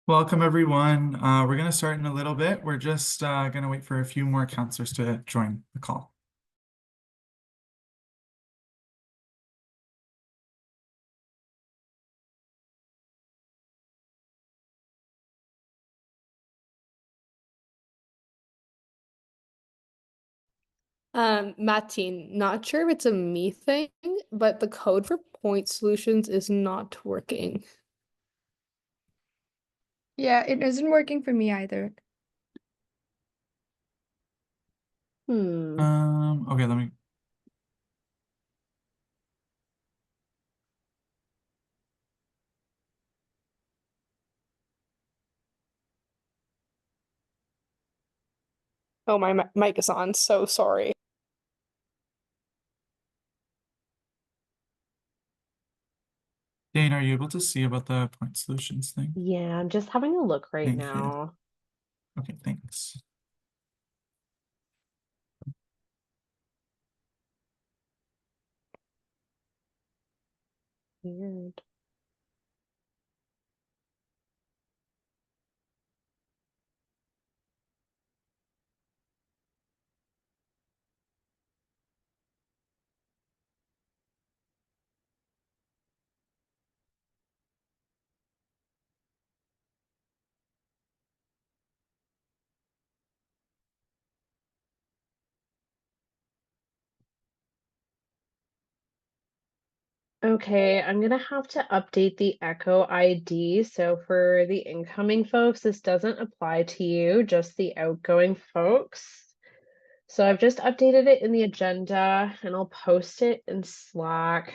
Welcome, everyone. We're going to start in a little bit. We're just going to wait for a few more counselors to join the call. Mateen, not sure if it's a me thing, but the code for point solutions is not working. Yeah, it isn't working for me either. Okay, let me. Oh, my mic is on, so sorry. Dane, are you able to see about the point solutions thing? Yeah, I'm just having a look right Thank you. now. Okay, thanks. Weird. Okay, I'm gonna have to update the Echo ID. So for the incoming folks, this doesn't apply to you, just the outgoing folks. So I've just updated it in the agenda and I'll post it in Slack.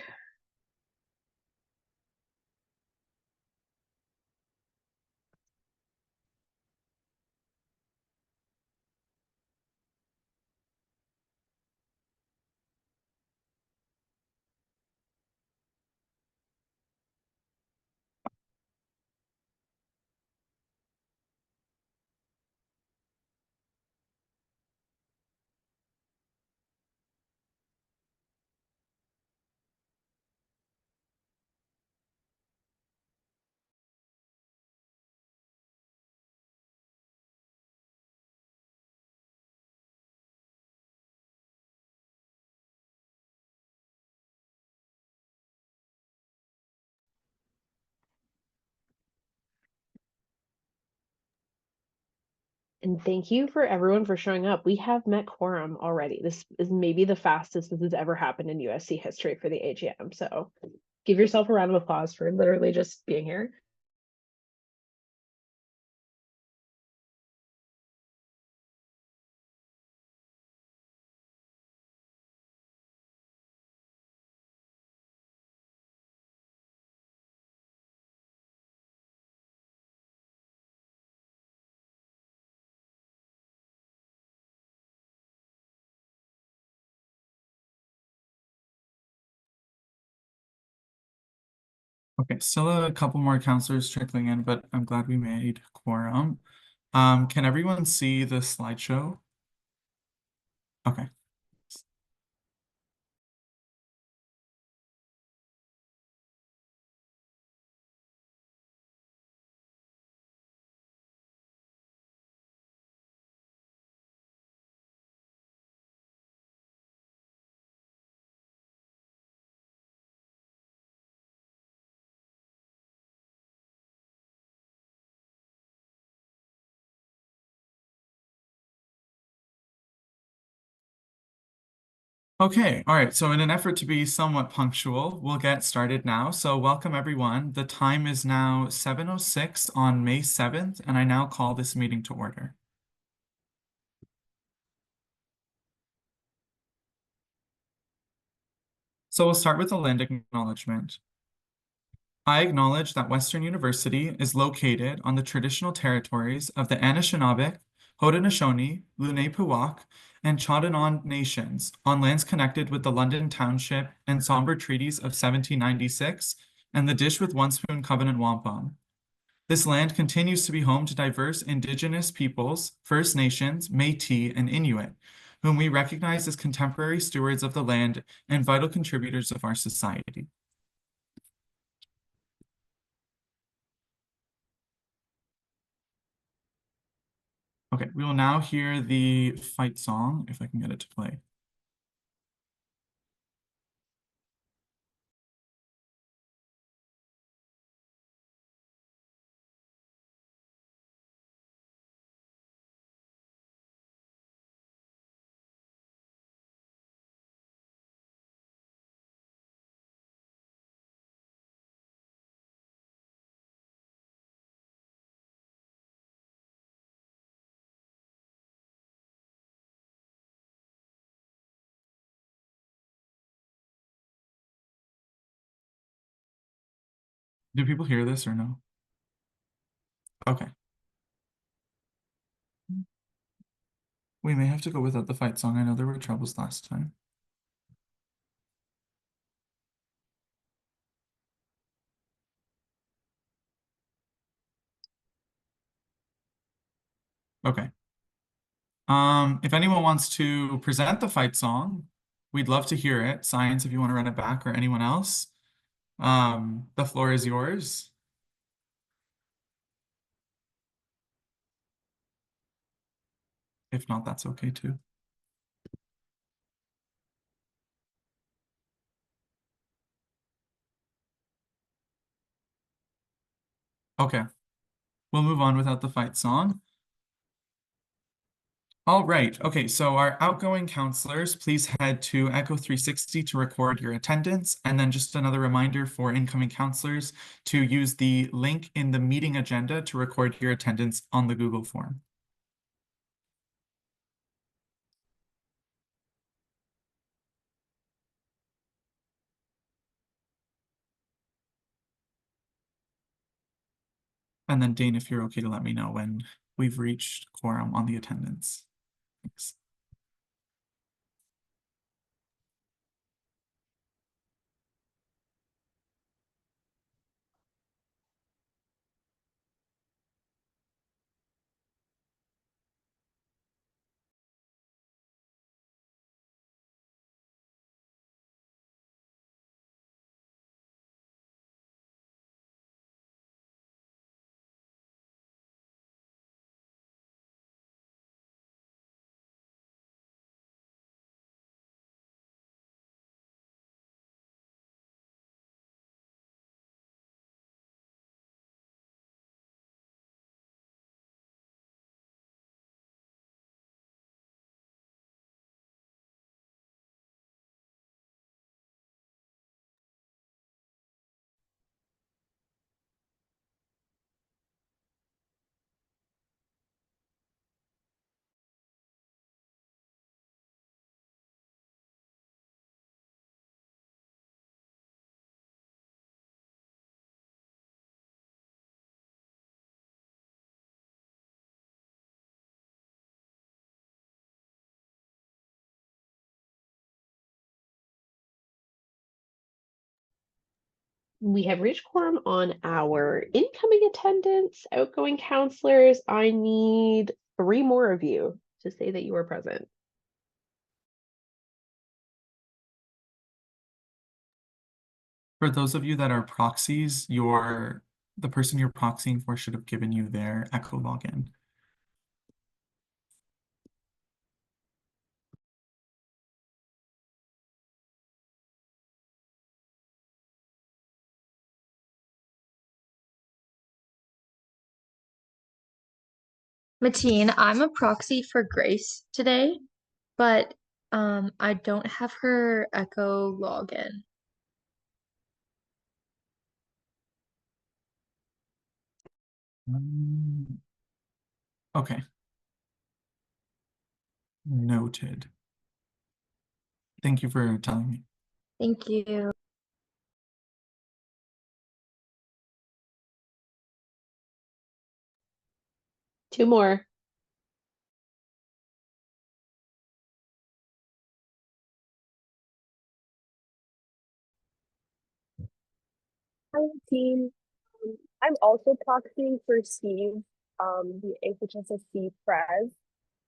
And thank you for everyone for showing up. We have met quorum already. This is maybe the fastest this has ever happened in USC history for the AGM. So give yourself a round of applause for literally just being here. Okay, still a couple more counselors trickling in, but I'm glad we made quorum. Can everyone see the slideshow? Okay. Okay, all right. So in an effort to be somewhat punctual, we'll get started now. So welcome everyone. The time is now 7:06 on May 7th, and I now call this meeting to order. So we'll start with the land acknowledgement. I acknowledge that Western University is located on the traditional territories of the Anishinaabe, Haudenosaunee, Lenape-Pewak, and Chaudhanoan nations on lands connected with the London Township and Sombre Treaties of 1796 and the Dish with One Spoon Covenant Wampum. This land continues to be home to diverse Indigenous peoples, First Nations, Métis, and Inuit, whom we recognize as contemporary stewards of the land and vital contributors of our society. Okay, we will now hear the fight song, if I can get it to play. Do people hear this or no? Okay. We may have to go without the fight song. I know there were troubles last time. Okay. If anyone wants to present the fight song, we'd love to hear it. Science, if you want to run it back, or anyone else. The floor is yours. If not, that's okay too. Okay. We'll move on without the fight song. All right. Okay, so our outgoing counselors, please head to Echo 360 to record your attendance. And then just another reminder for incoming counselors to use the link in the meeting agenda to record your attendance on the Google form. And then Dane, if you're okay to let me know when we've reached quorum on the attendance. Thanks. We have reached quorum on our incoming attendance. Outgoing counselors, I need 3 more of you to say that you are present. For those of you that are proxies, the person you're proxying for should have given you their Echo login. Mateen, I'm a proxy for Grace today, but I don't have her Echo login. Okay. Noted. Thank you for telling me. Thank you. Two more. Hi, team. I'm also proxying for Steve, the HHSSC Prez.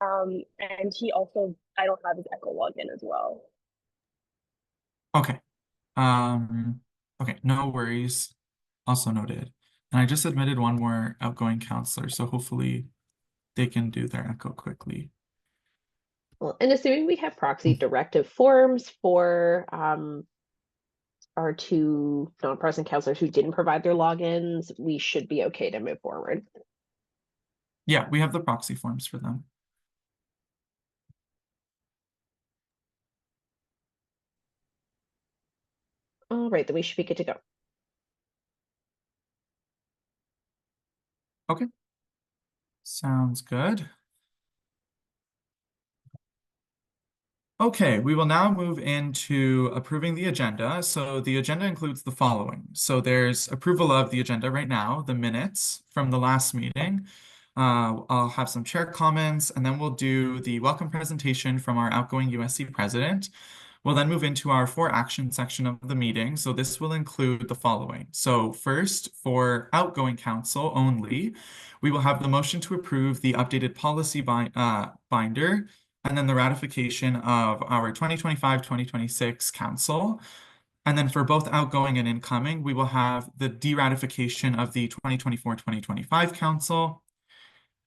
And he also, I don't have his Echo login as well. Okay. Okay, no worries. Also noted. And I just admitted one more outgoing counselor, so hopefully they can do their echo quickly. Well, and assuming we have proxy directive forms for our two non-present counselors who didn't provide their logins, we should be okay to move forward. Yeah, we have the proxy forms for them. All right, then we should be good to go. Okay. Sounds good. Okay, we will now move into approving the agenda. So the agenda includes the following. So there's approval of the agenda right now, the minutes from the last meeting. I'll have some chair comments, and then we'll do the welcome presentation from our outgoing USC president. We'll then move into our for action section of the meeting. So this will include the following. So first, for outgoing council only, we will have the motion to approve the updated policy binder, and then the ratification of our 2025-2026 council. And then for both outgoing and incoming, we will have the de-ratification of the 2024-2025 council.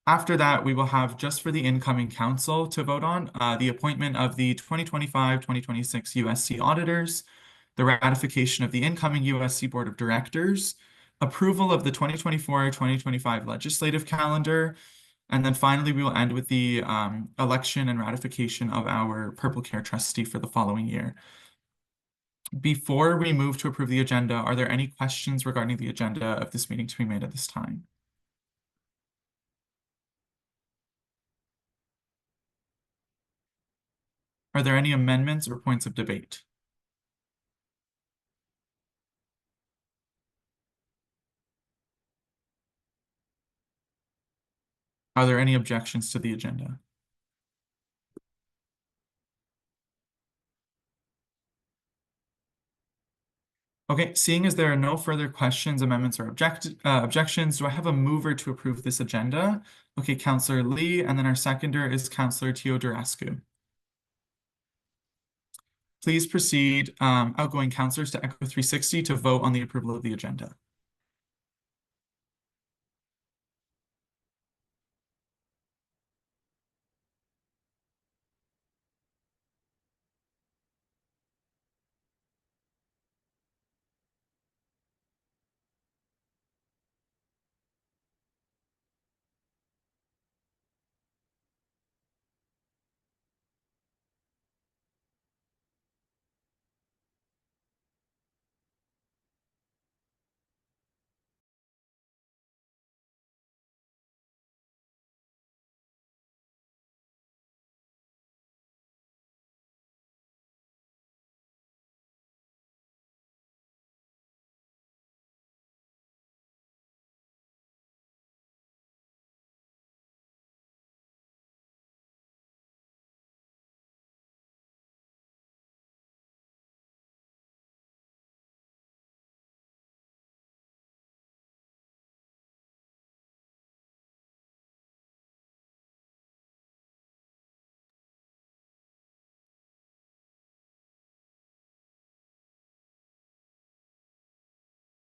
After that, we will have just for the incoming council to vote on the appointment of the 2025-2026 USC auditors, the ratification of the incoming USC Board of Directors, approval of the 2024-2025 legislative calendar, and then finally, we will end with the election and ratification of our Purple Care trustee for the following year. Before we move to approve the agenda, are there any questions regarding the agenda of this meeting to be made at this time? Are there any amendments or points of debate? Are there any objections to the agenda? Okay, seeing as there are no further questions, amendments, or objections, do I have a mover to approve this agenda? Okay, Councillor Lee, and then our seconder is Councillor Teodorescu. Please proceed, outgoing councillors, to Echo 360 to vote on the approval of the agenda.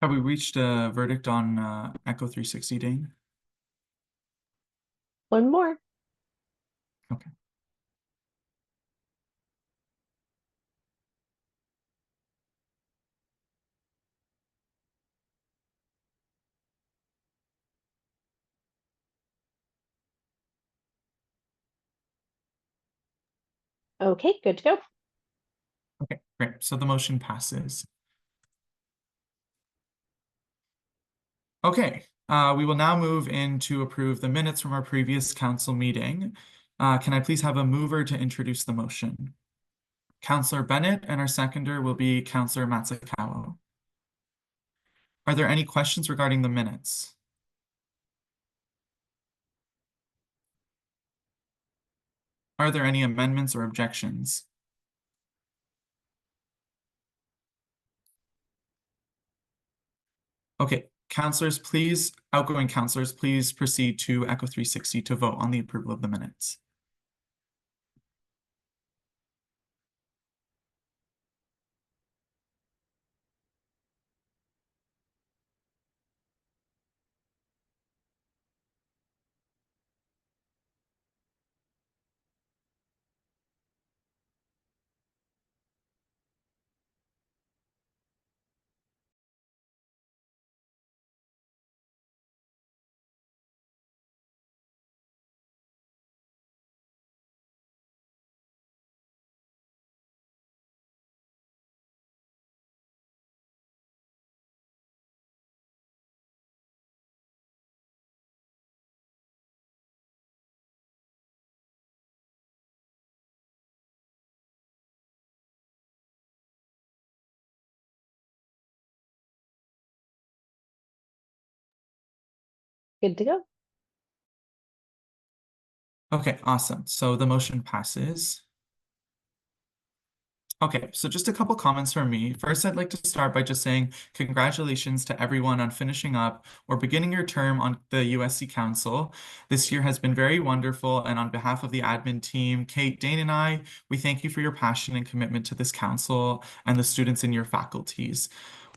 Have we reached a verdict on Echo 360, Dane? One more. Okay. Okay, good to go. Okay, great. So the motion passes. Okay, we will now move in to approve the minutes from our previous council meeting. Can I please have a mover to introduce the motion? Councillor Bennett, and our seconder will be Councillor Matsukawa. Are there any questions regarding the minutes? Are there any amendments or objections? Okay, outgoing counselors, please proceed to Echo 360 to vote on the approval of the minutes. Good to go. Okay, awesome. So the motion passes. Okay, so just a couple comments from me. First, I'd like to start by just saying congratulations to everyone on finishing up or beginning your term on the USC Council. This year has been very wonderful, and on behalf of the admin team, Kate, Dane, and I, we thank you for your passion and commitment to this council and the students in your faculties.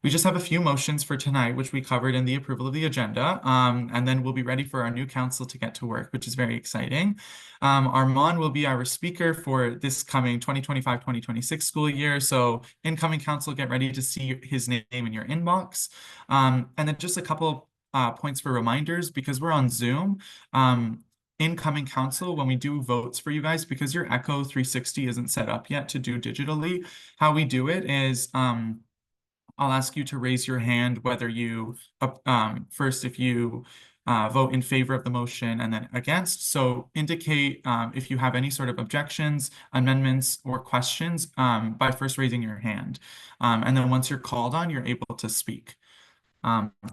We just have a few motions for tonight, which we covered in the approval of the agenda, and then we'll be ready for our new council to get to work, which is very exciting. Armand will be our speaker for this coming 2025-2026 school year. So incoming council, get ready to see his name in your inbox. And then just a couple points for reminders, because we're on Zoom. Incoming council, when we do votes for you guys, because your Echo 360 isn't set up yet to do digitally, how we do it is I'll ask you to raise your hand whether you first if you vote in favor of the motion and then against. So indicate if you have any sort of objections, amendments, or questions by first raising your hand. And then once you're called on, you're able to speak.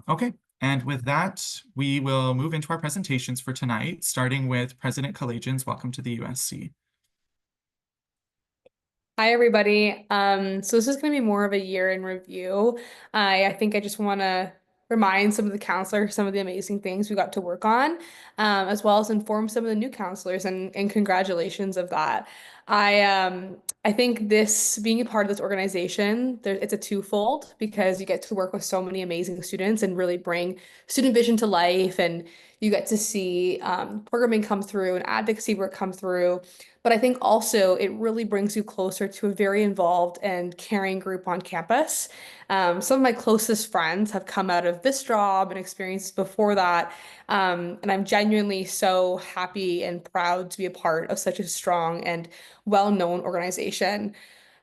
Okay, and with that, we will move into our presentations for tonight, starting with President Kalajian's Welcome to the USC. Hi, everybody. So this is going to be more of a year in review. I think I just want to remind some of the counselors some of the amazing things we got to work on, as well as inform some of the new counselors and congratulations of that. I think this being a part of this organization, it's a twofold because you get to work with so many amazing students and really bring student vision to life, and you get to see programming come through and advocacy work come through. But I think also it really brings you closer to a very involved and caring group on campus. Some of my closest friends have come out of this job and experiences before that. And I'm genuinely so happy and proud to be a part of such a strong and well-known organization.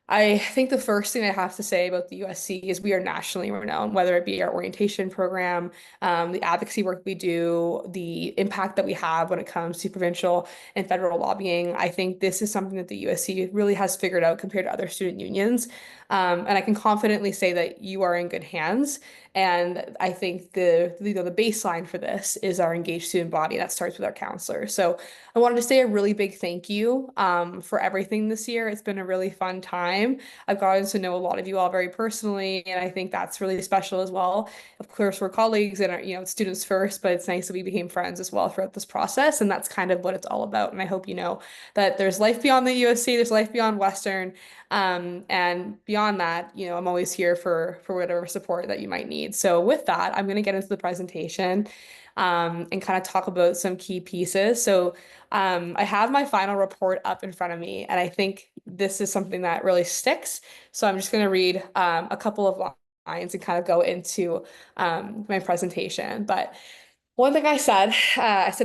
I think the first thing I have to say about the USC is we are nationally renowned, whether it be our orientation program, the advocacy work we do, the impact that we have when it comes to provincial and federal lobbying. I think this is something that the USC really has figured out compared to other student unions. And I can confidently say that you are in good hands. And I think the baseline for this is our engaged student body that starts with our counselor. So I wanted to say a really big thank you for everything this year. It's been a really fun time. I've gotten to know a lot of you all very personally, and I think that's really special as well. Of course, we're colleagues and are, students first, but it's nice that we became friends as well throughout this process, and that's kind of what it's all about. And I hope you know that there's life beyond the USC, there's life beyond Western, and beyond that, I'm always here for whatever support that you might need. So with that, I'm going to get into the presentation and kind of talk about some key pieces. So I have my final report up in front of me, and I think this is something that really sticks. So I'm just going to read a couple of lines and kind of go into my presentation. But one thing I said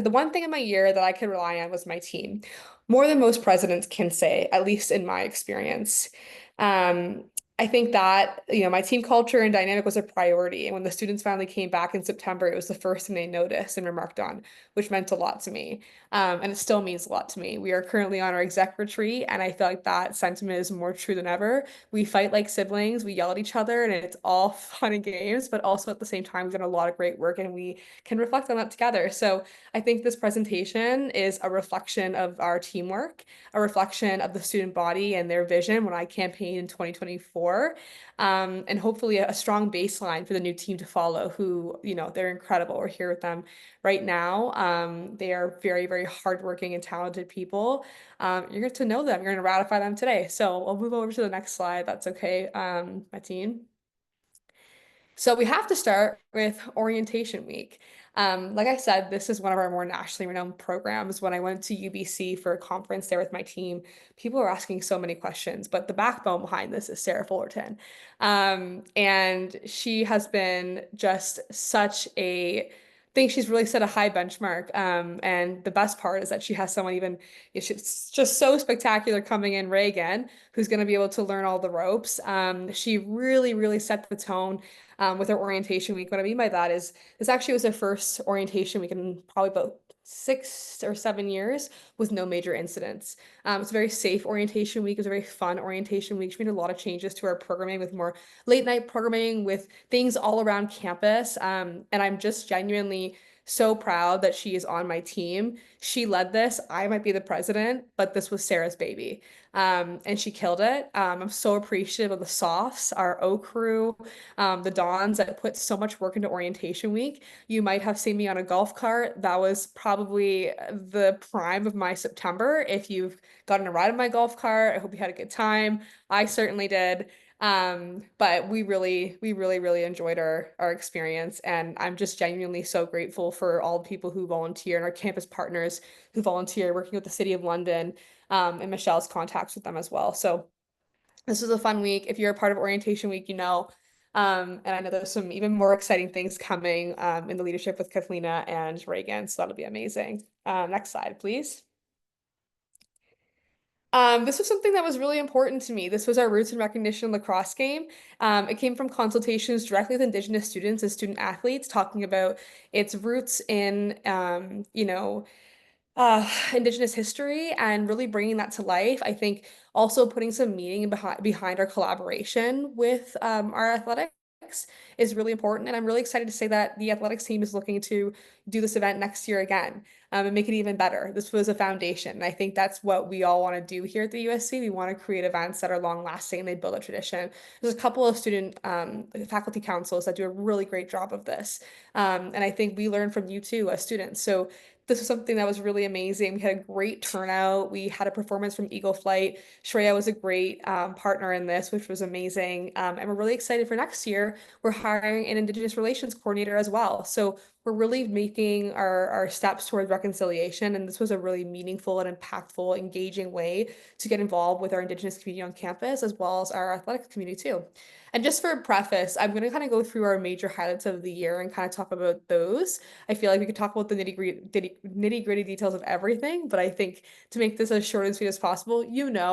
the one thing in my year that I could rely on was my team, more than most presidents can say, at least in my experience. I think that, my team culture and dynamic was a priority. And when the students finally came back in September, it was the first thing they noticed and remarked on, which meant a lot to me. And it still means a lot to me. We are currently on our exec retreat, and I feel like that sentiment is more true than ever. We fight like siblings, we yell at each other, and it's all fun and games, but also at the same time, we've done a lot of great work and we can reflect on that together. So I think this presentation is a reflection of our teamwork, a reflection of the student body and their vision when I campaigned in 2024. And hopefully a strong baseline for the new team to follow, who, they're incredible. We're here with them right now. They are very, very hardworking and talented people. You're going to know them. You're going to ratify them today. So we'll move over to the next slide. That's okay, Mateen. So we have to start with orientation week. Like I said, this is one of our more nationally renowned programs. When I went to UBC for a conference there with my team, people were asking so many questions, but the backbone behind this is Sarah Fullerton. And she has been just such I think she's really set a high benchmark. And the best part is that she has someone she's just so spectacular coming in, Reagan, who's going to be able to learn all the ropes. She really, really set the tone with her orientation week. What I mean by that is this actually was her first orientation week in probably about 6 or 7 years with no major incidents. It's a very safe orientation week. It was a very fun orientation week. She made a lot of changes to our programming with more late night programming, with things all around campus. And I'm just genuinely so proud that she is on my team. She led this. I might be the president, but this was Sarah's baby. And she killed it. I'm so appreciative of the softs, our O crew, the Dons that put so much work into orientation week. You might have seen me on a golf cart. That was probably the prime of my September. If you've gotten a ride on my golf cart, I hope you had a good time. I certainly did. But we really, really enjoyed our experience, and I'm just genuinely so grateful for all the people who volunteer and our campus partners who volunteer, working with the City of London, and Michelle's contacts with them as well. So this was a fun week. If you're a part of orientation week, and I know there's some even more exciting things coming in the leadership with Kathleen and Reagan, so that'll be amazing. Next slide, please. This was something that was really important to me. This was our Roots and Recognition lacrosse game. It came from consultations directly with Indigenous students and student athletes, talking about its roots in, Indigenous history and really bringing that to life. I think also putting some meaning behind our collaboration with our athletics is really important. And I'm really excited to say that the athletics team is looking to do this event next year again, and make it even better. This was a foundation. And I think that's what we all want to do here at the USC. We want to create events that are long lasting and they build a tradition. There's a couple of student faculty councils that do a really great job of this. And I think we learn from you too as students. So this was something that was really amazing. We had a great turnout. We had a performance from Eagle Flight. Shreya was a great partner in this, which was amazing. And we're really excited for next year. We're hiring an Indigenous Relations coordinator as well. So we're really making our steps towards reconciliation. And this was a really meaningful and impactful, engaging way to get involved with our Indigenous community on campus, as well as our athletic community too. And just for a preface, I'm going to kind of go through our major highlights of the year and kind of talk about those. I feel like we could talk about the nitty-gritty details of everything, but I think to make this as short and sweet as possible,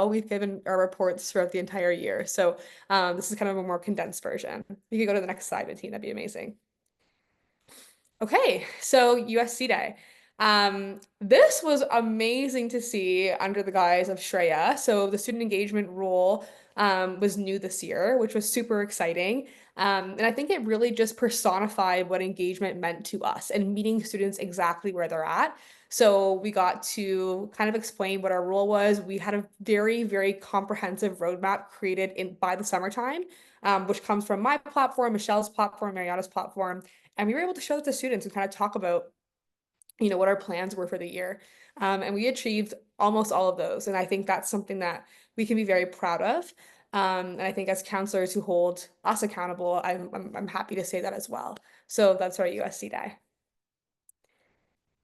we've given our reports throughout the entire year. So this is kind of a more condensed version. You could go to the next slide, Mateen, that'd be amazing. Okay, so USC Day. This was amazing to see under the guise of Shreya. So the student engagement role was new this year, which was super exciting. And I think it really just personified what engagement meant to us and meeting students exactly where they're at. So we got to kind of explain what our role was. We had a very, very comprehensive roadmap created by the summertime, which comes from my platform, Michelle's platform, Mariana's platform. And we were able to show it to students and kind of talk about, what our plans were for the year. And we achieved almost all of those. And I think that's something that we can be very proud of. And I think as counselors who hold us accountable, I'm happy to say that as well. So that's our USC Day.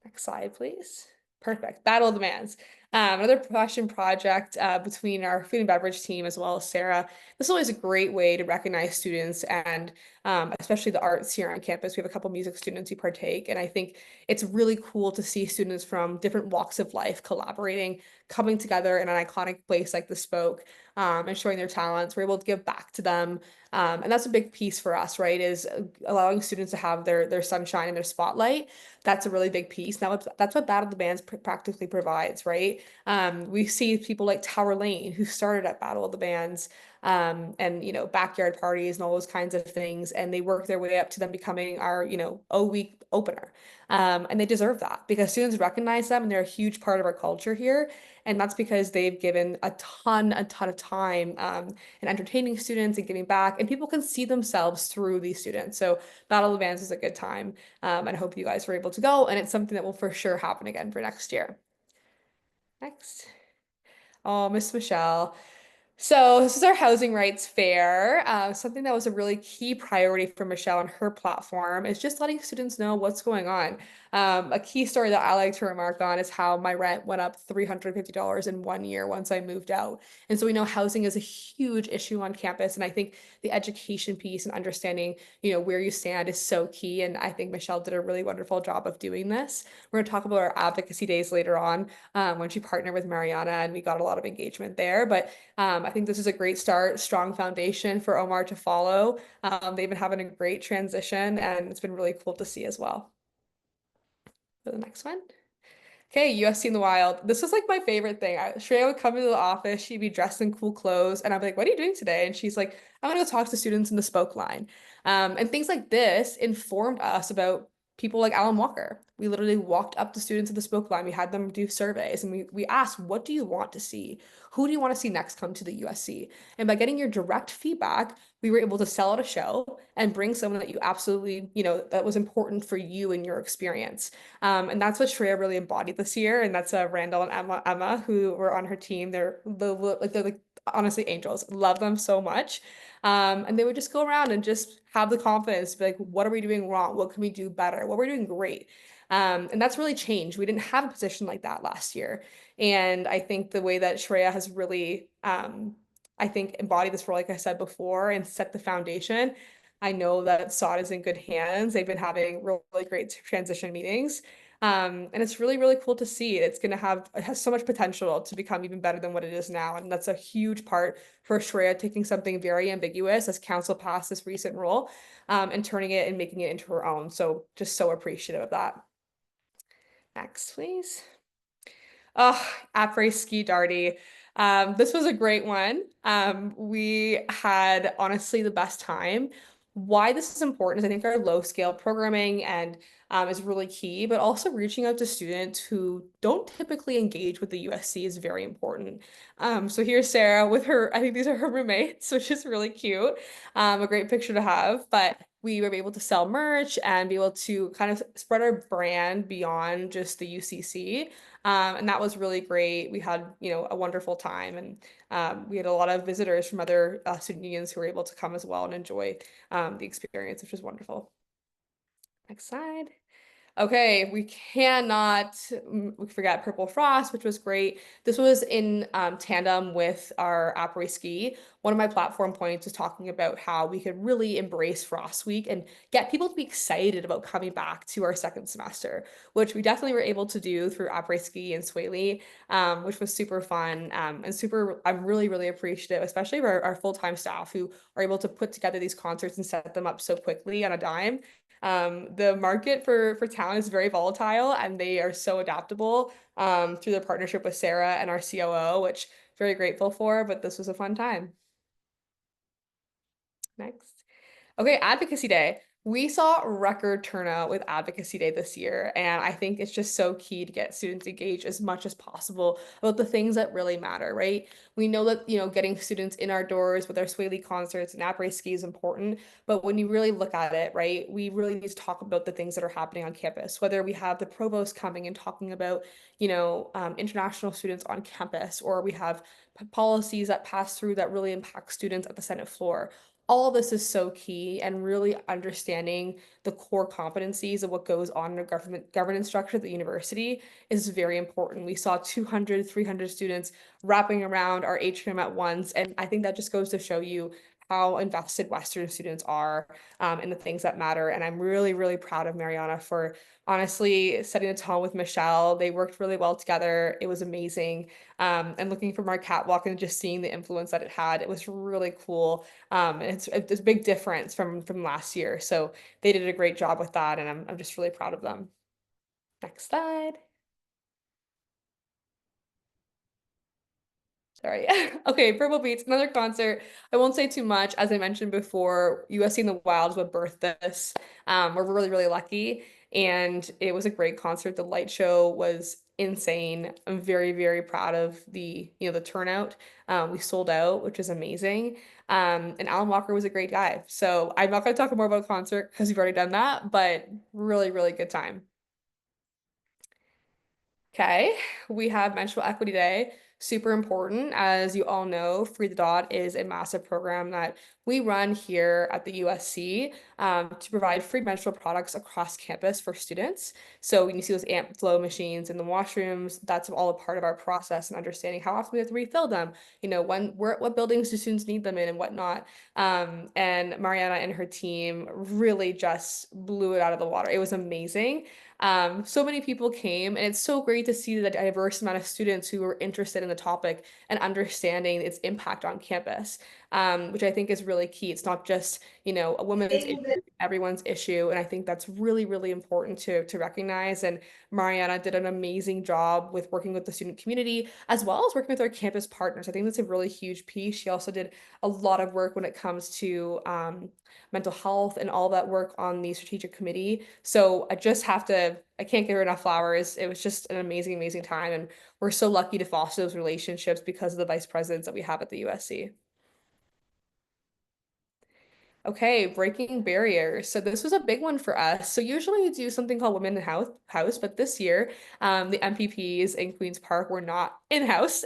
Next slide, please. Perfect. Battle demands. Another passion project between our food and beverage team as well as Sarah. This is always a great way to recognize students and especially the arts here on campus. We have a couple music students who partake, and I think it's really cool to see students from different walks of life collaborating, coming together in an iconic place like the Spoke. and showing their talents. We're able to give back to them. And that's a big piece for us, right? Is allowing students to have their sunshine and their spotlight. That's a really big piece. Now that's what Battle of the Bands practically provides, right? We see people like Tower Lane who started at Battle of the Bands, and backyard parties and all those kinds of things, and they work their way up to them becoming our O-week opener. And they deserve that because students recognize them and they're a huge part of our culture here. And that's because they've given a ton of time in entertaining students and giving back, and people can see themselves through these students. So Battle of the Bands is a good time, and I hope you guys were able to go, and it's something that will for sure happen again for next year. Next. Oh, Miss Michelle. So this is our housing rights fair. Something that was a really key priority for Michelle and her platform is just letting students know what's going on. A key story that I like to remark on is how my rent went up $350 in 1 year once I moved out. And so we know housing is a huge issue on campus. And I think the education piece and understanding, where you stand is so key. And I think Michelle did a really wonderful job of doing this. We're going to talk about our advocacy days later on, when she partnered with Mariana and we got a lot of engagement there. But I think this is a great start, strong foundation for Omar to follow. They've been having a great transition and it's been really cool to see as well. For the next one. Okay, USC in the wild. This was like my favorite thing. Shreya would come into the office, she'd be dressed in cool clothes, and I'd be like, what are you doing today? And she's like, I'm gonna go talk to students in the spoke line. And things like this informed us about people like Alan Walker. We literally walked up to students in the spoke line. We had them do surveys and we asked, what do you want to see? Who do you want to see next come to the USC? And by getting your direct feedback, we were able to sell out a show and bring someone that you absolutely, that was important for you and your experience. And that's what Shreya really embodied this year. And that's Randall and Emma, who were on her team. They're like honestly angels. Love them so much. And they would just go around and just have the confidence to be like, what are we doing wrong? What can we do better? What we're doing great. And that's really changed. We didn't have a position like that last year. And I think the way that Shreya has really, I think, embodied this role, like I said before, and set the foundation. I know that SOT is in good hands. They've been having really great transition meetings. And it's really, really cool to see. It has so much potential to become even better than what it is now. And that's a huge part for Shreya taking something very ambiguous as council passed this recent rule, and turning it and making it into her own. So just so appreciative of that. Next, please. Oh, après-ski darty. This was a great one. We had honestly the best time. Why this is important is I think our low scale programming and is really key, but also reaching out to students who don't typically engage with the USC is very important. So here's Sarah with her, I think these are her roommates, which is really cute. A great picture to have, but we were able to sell merch and be able to kind of spread our brand beyond just the UCC. And that was really great. We had, a wonderful time, and we had a lot of visitors from other student unions who were able to come as well and enjoy the experience, which was wonderful. Next slide. Okay, we cannot forget Purple Frost, which was great. This was in tandem with our après-ski. One of my platform points was talking about how we could really embrace Frost Week and get people to be excited about coming back to our second semester, which we definitely were able to do through après-ski and Swaley, which was super fun, and I'm really, really appreciative, especially of our full-time staff who are able to put together these concerts and set them up so quickly on a dime. The market for talent is very volatile and they are so adaptable through their partnership with Sarah and our COO, which very grateful for, but this was a fun time. Next. Okay, Advocacy Day. We saw record turnout with Advocacy Day this year, and I think it's just so key to get students engaged as much as possible about the things that really matter, right? We know that, getting students in our doors with our Swaley concerts and après-ski is important, but when you really look at it, right, we really need to talk about the things that are happening on campus, whether we have the provost coming and talking about, international students on campus, or we have policies that pass through that really impact students at the Senate floor. All this is so key, and really understanding the core competencies of what goes on in a governance structure at the university is very important. We saw 200, 300 students wrapping around our atrium at once, and I think that just goes to show you how invested Western students are in the things that matter. And I'm really, really proud of Mariana for honestly setting the tone with Michelle. They worked really well together. It was amazing. And looking from our catwalk and just seeing the influence that it had, it was really cool. And it's a big difference from last year. So they did a great job with that, and I'm just really proud of them. Next slide. Sorry. Okay, Purple Beats, another concert. I won't say too much. As I mentioned before, USC in the Wilds would birth this. We're really, really lucky. And it was a great concert. The light show was insane. I'm very, very proud of the turnout. We sold out, which is amazing. And Alan Walker was a great guy. So I'm not going to talk more about concert because we've already done that, but really, really good time. Okay, we have Menstrual Equity Day. Super important. As you all know, Free the Dot is a massive program that we run here at the USC to provide free menstrual products across campus for students. So when you see those amp flow machines in the washrooms, that's all a part of our process and understanding how often we have to refill them. What buildings do students need them in and whatnot. And Mariana and her team really just blew it out of the water. It was amazing. So many people came, and it's so great to see the diverse amount of students who were interested in the topic and understanding its impact on campus, which I think is really key. It's not just, a woman's issue, everyone's issue, and I think that's really, really important to recognize. And Mariana did an amazing job with working with the student community as well as working with our campus partners. I think that's a really huge piece. She also did a lot of work when it comes to mental health and all that work on the strategic committee. So I can't give her enough flowers. It was just an amazing, amazing time. And we're so lucky to foster those relationships because of the vice presidents that we have at the USC. Okay, breaking barriers. So this was a big one for us. So usually we do something called Women in House, but this year, the MPPs in Queens Park were not in-house.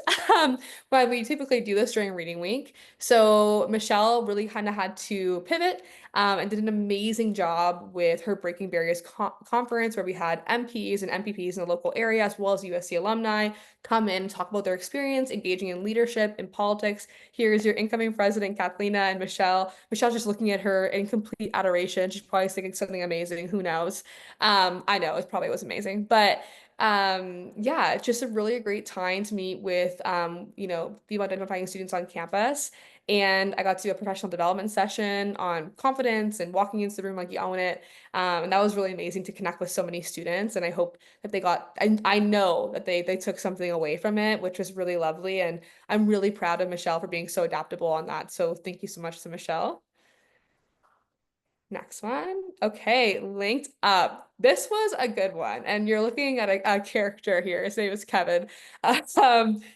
But we typically do this during reading week. So Michelle really kind of had to pivot and did an amazing job with her Breaking Barriers conference, where we had MPs and MPPs in the local area, as well as USC alumni, come in and talk about their experience engaging in leadership and politics. Here's your incoming president, Kathleen and Michelle. Michelle's just looking at her in complete adoration. She's probably thinking something amazing. Who knows? I know it probably was amazing, but yeah, it's just a great time to meet with female identifying students on campus. And I got to do a professional development session on confidence and walking into the room like you own it. And that was really amazing to connect with so many students. And I hope that I know that they took something away from it, which was really lovely. And I'm really proud of Michelle for being so adaptable on that. So thank you so much to Michelle. Next one. Okay, linked up. This was a good one. And you're looking at a character here. His name is Kevin.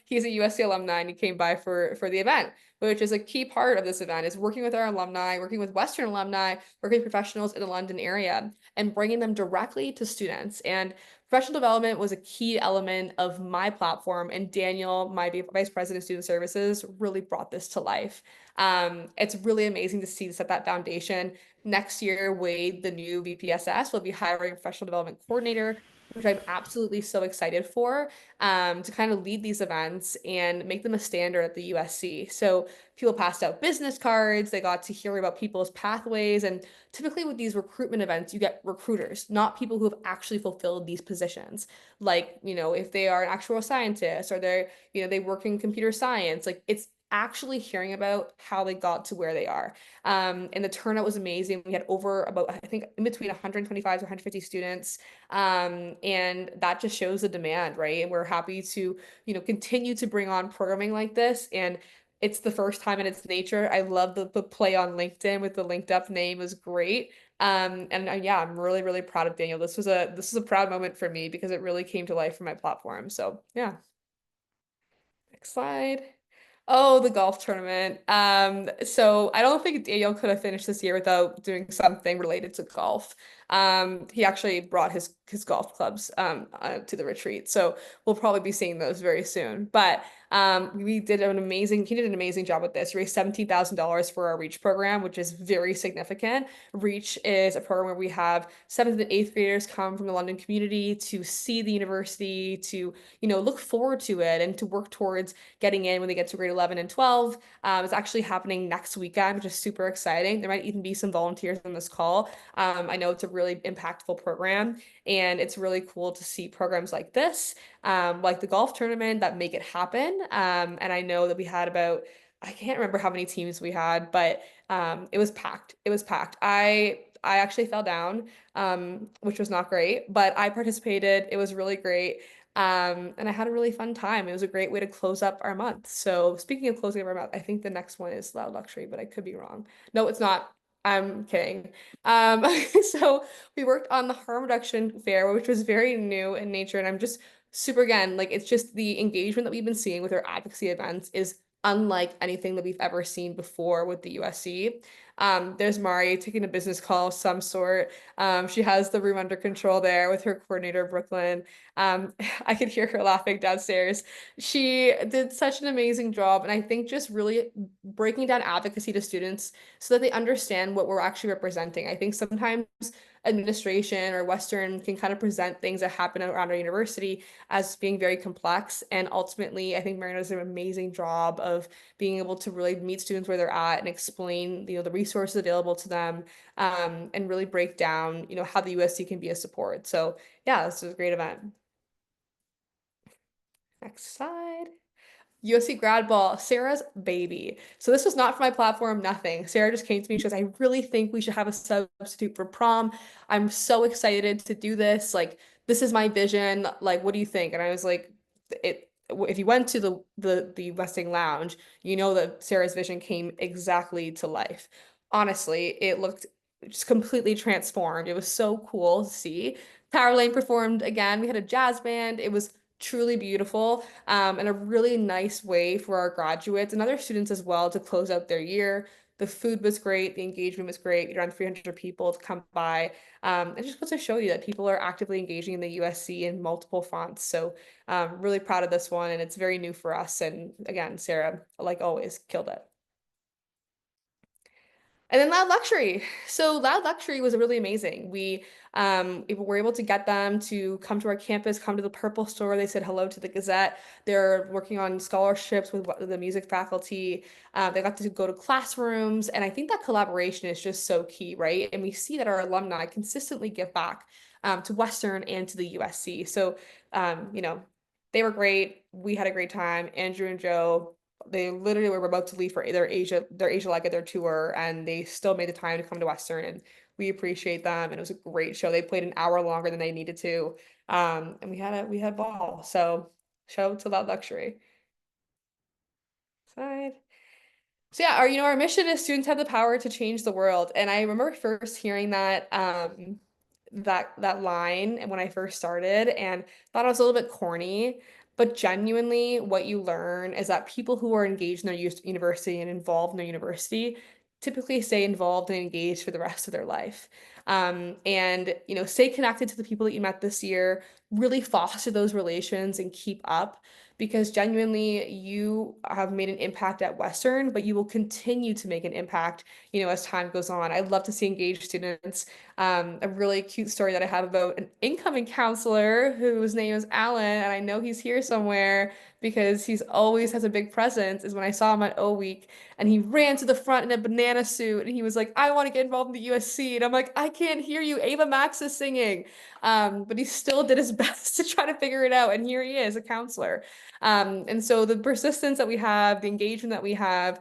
He's a USC alumni and he came by for the event, which is a key part of this event, is working with our alumni, working with Western alumni, working with professionals in the London area, and bringing them directly to students. And professional development was a key element of my platform, and Daniel, my vice president of student services, really brought this to life. It's really amazing to see set that foundation. Next year, Wade, the new VPSS, will be hiring a professional development coordinator, which I'm absolutely so excited for, to kind of lead these events and make them a standard at the USC. So people passed out business cards, they got to hear about people's pathways, and typically with these recruitment events, you get recruiters, not people who have actually fulfilled these positions. Like, if they are an actual scientist or they work in computer science, like it's actually hearing about how they got to where they are. And the turnout was amazing. We had I think in between 125 to 150 students. And that just shows the demand, right? And we're happy to, continue to bring on programming like this. And it's the first time in its nature. I love the play on LinkedIn with the linked up name is great. And yeah, I'm really, really proud of Daniel. This was a proud moment for me because it really came to life for my platform. So yeah. Next slide. Oh, the golf tournament. So I don't think Daniel could have finished this year without doing something related to golf. He actually brought his golf clubs to the retreat, so we'll probably be seeing those very soon. But he did an amazing job with this. He raised $17,000 for our Reach program, which is very significant. Reach is a program where we have 7th and 8th graders come from the London community to see the university, to look forward to it, and to work towards getting in when they get to grade 11 and 12. It's actually happening next weekend, which is super exciting. There might even be some volunteers on this call. I know it's a really impactful program, and it's really cool to see programs like this, like the golf tournament, that make it happen. And I know that we had I can't remember how many teams we had, but it was packed. It was packed. I actually fell down, which was not great, but I participated. It was really great. And I had a really fun time. It was a great way to close up our month. So speaking of closing up our month, I think the next one is Loud Luxury, but I could be wrong. No, it's not. I'm kidding. Um, so we worked on the harm reduction fair, which was very new in nature. And I'm just super, again, like, it's just the engagement that we've been seeing with our advocacy events is unlike anything that we've ever seen before with the USC. There's Mari taking a business call of some sort. She has the room under control there with her coordinator, Brooklyn. I could hear her laughing downstairs. She did such an amazing job, and I think just really breaking down advocacy to students so that they understand what we're actually representing. I think sometimes administration or Western can kind of present things that happen around our university as being very complex. And ultimately, I think Marina does an amazing job of being able to really meet students where they're at and explain, the resources available to them, and really break down, how the USC can be a support. So yeah, this was a great event. Next slide. USC grad ball, Sarah's baby. So this was not for my platform, nothing. Sarah just came to me. She goes, I really think we should have a substitute for prom. I'm so excited to do this. Like, this is my vision. Like, what do you think? And I was like, if you went to the Westing Lounge, you know that Sarah's vision came exactly to life. Honestly, it looked just completely transformed. It was so cool to see. Power Lane performed again. We had a jazz band. It was truly beautiful, and a really nice way for our graduates and other students as well to close out their year. The food was great, the engagement was great. Around 300 people to come by. It just goes to show you that people are actively engaging in the USC in multiple fronts. So really proud of this one, and it's very new for us. And again, Sarah, like always, killed it. And then Loud Luxury. So Loud Luxury was really amazing. We were able to get them to come to our campus, come to the Purple Store. They said hello to the Gazette. They're working on scholarships with the music faculty. They got to go to classrooms. And I think that collaboration is just so key, right? And we see that our alumni consistently give back to Western and to the USC. So, they were great. We had a great time. Andrew and Joe, they literally were about to leave for their Asia leg of their tour, and they still made the time to come to Western, and we appreciate them. And it was a great show. They played an hour longer than they needed to, and we had ball. So show to Loud Luxury. Side. So yeah, our mission is students have the power to change the world. And I remember first hearing that line and when I first started, and thought it was a little bit corny, but genuinely what you learn is that people who are engaged in their university and involved in their university typically stay involved and engaged for the rest of their life. And stay connected to the people that you met this year, really foster those relations and keep up, because genuinely you have made an impact at Western, but you will continue to make an impact, as time goes on. I love to see engaged students. A really cute story that I have about an incoming counselor whose name is Alan, and I know he's here somewhere because he's always has a big presence, is when I saw him at O Week, and he ran to the front in a banana suit, and he was like, I want to get involved in the USC. And I'm like, I can't hear you. Ava Max is singing. But he still did his best to try to figure it out. And here he is, a counselor. And so the persistence that we have, the engagement that we have,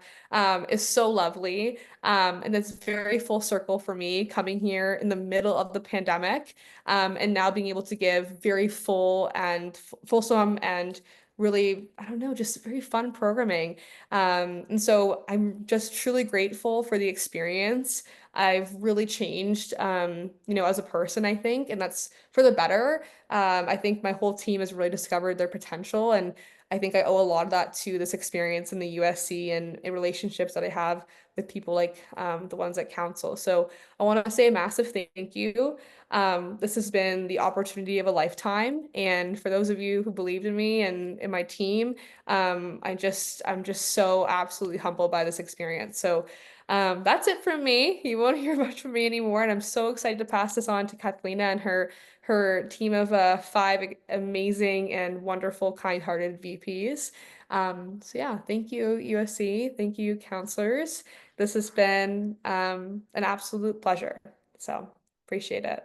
is so lovely. And it's very full circle for me coming here in the middle of the pandemic, and now being able to give very full and fulsome and really, I don't know, just very fun programming. And so I'm just truly grateful for the experience. I've really changed, as a person, I think, and that's for the better. I think my whole team has really discovered their potential, and I think I owe a lot of that to this experience in the USC and in relationships that I have with people like the ones at council. So I want to say a massive thank you. This has been the opportunity of a lifetime. And for those of you who believed in me and in my team, I'm just so absolutely humbled by this experience. So that's it from me. You won't hear much from me anymore, and I'm so excited to pass this on to Kathleen and her team of five amazing and wonderful, kind-hearted VPs. So yeah, thank you, USC. Thank you, counselors. This has been an absolute pleasure. So appreciate it.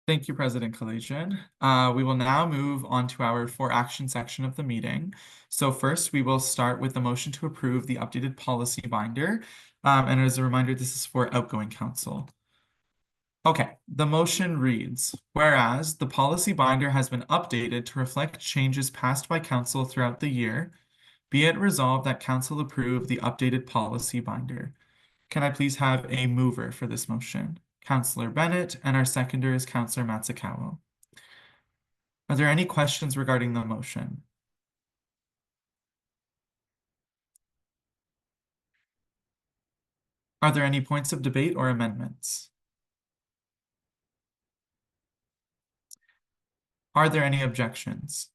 Thank you, President Kalajian. We will now move on to our for action section of the meeting. So first, we will start with the motion to approve the updated policy binder. And as a reminder, this is for outgoing council. Okay, the motion reads, whereas the policy binder has been updated to reflect changes passed by council throughout the year, be it resolved that council approve the updated policy binder. Can I please have a mover for this motion? Councillor Bennett, and our seconder is Councillor Matsukawa. Are there any questions regarding the motion? Are there any points of debate or amendments? Are there any objections?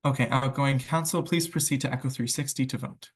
Okay, outgoing council, please proceed to Echo 360 to vote.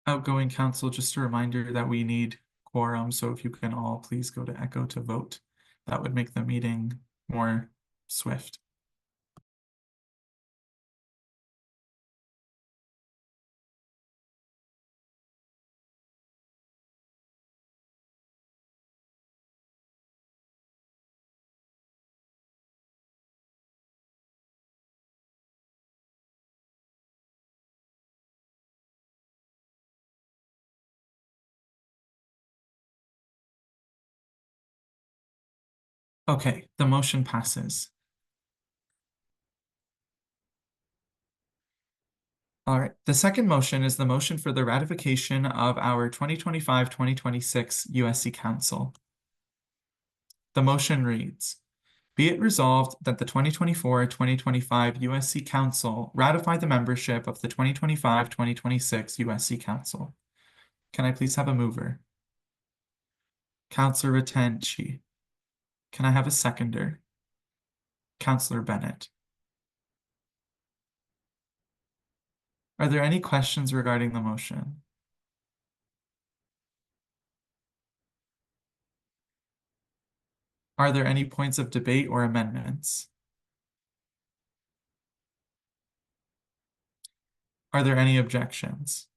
Outgoing council, just a reminder that we need quorum, so if you can all please go to Echo to vote, that would make the meeting more swift. Okay, the motion passes. All right, the second motion is the motion for the ratification of our 2025-2026 USC Council. The motion reads, be it resolved that the 2024-2025 USC Council ratify the membership of the 2025-2026 USC Council. Can I please have a mover? Councillor Ratanchi. Can I have a seconder? Councillor Bennett. Are there any questions regarding the motion? Are there any points of debate or amendments? Are there any objections?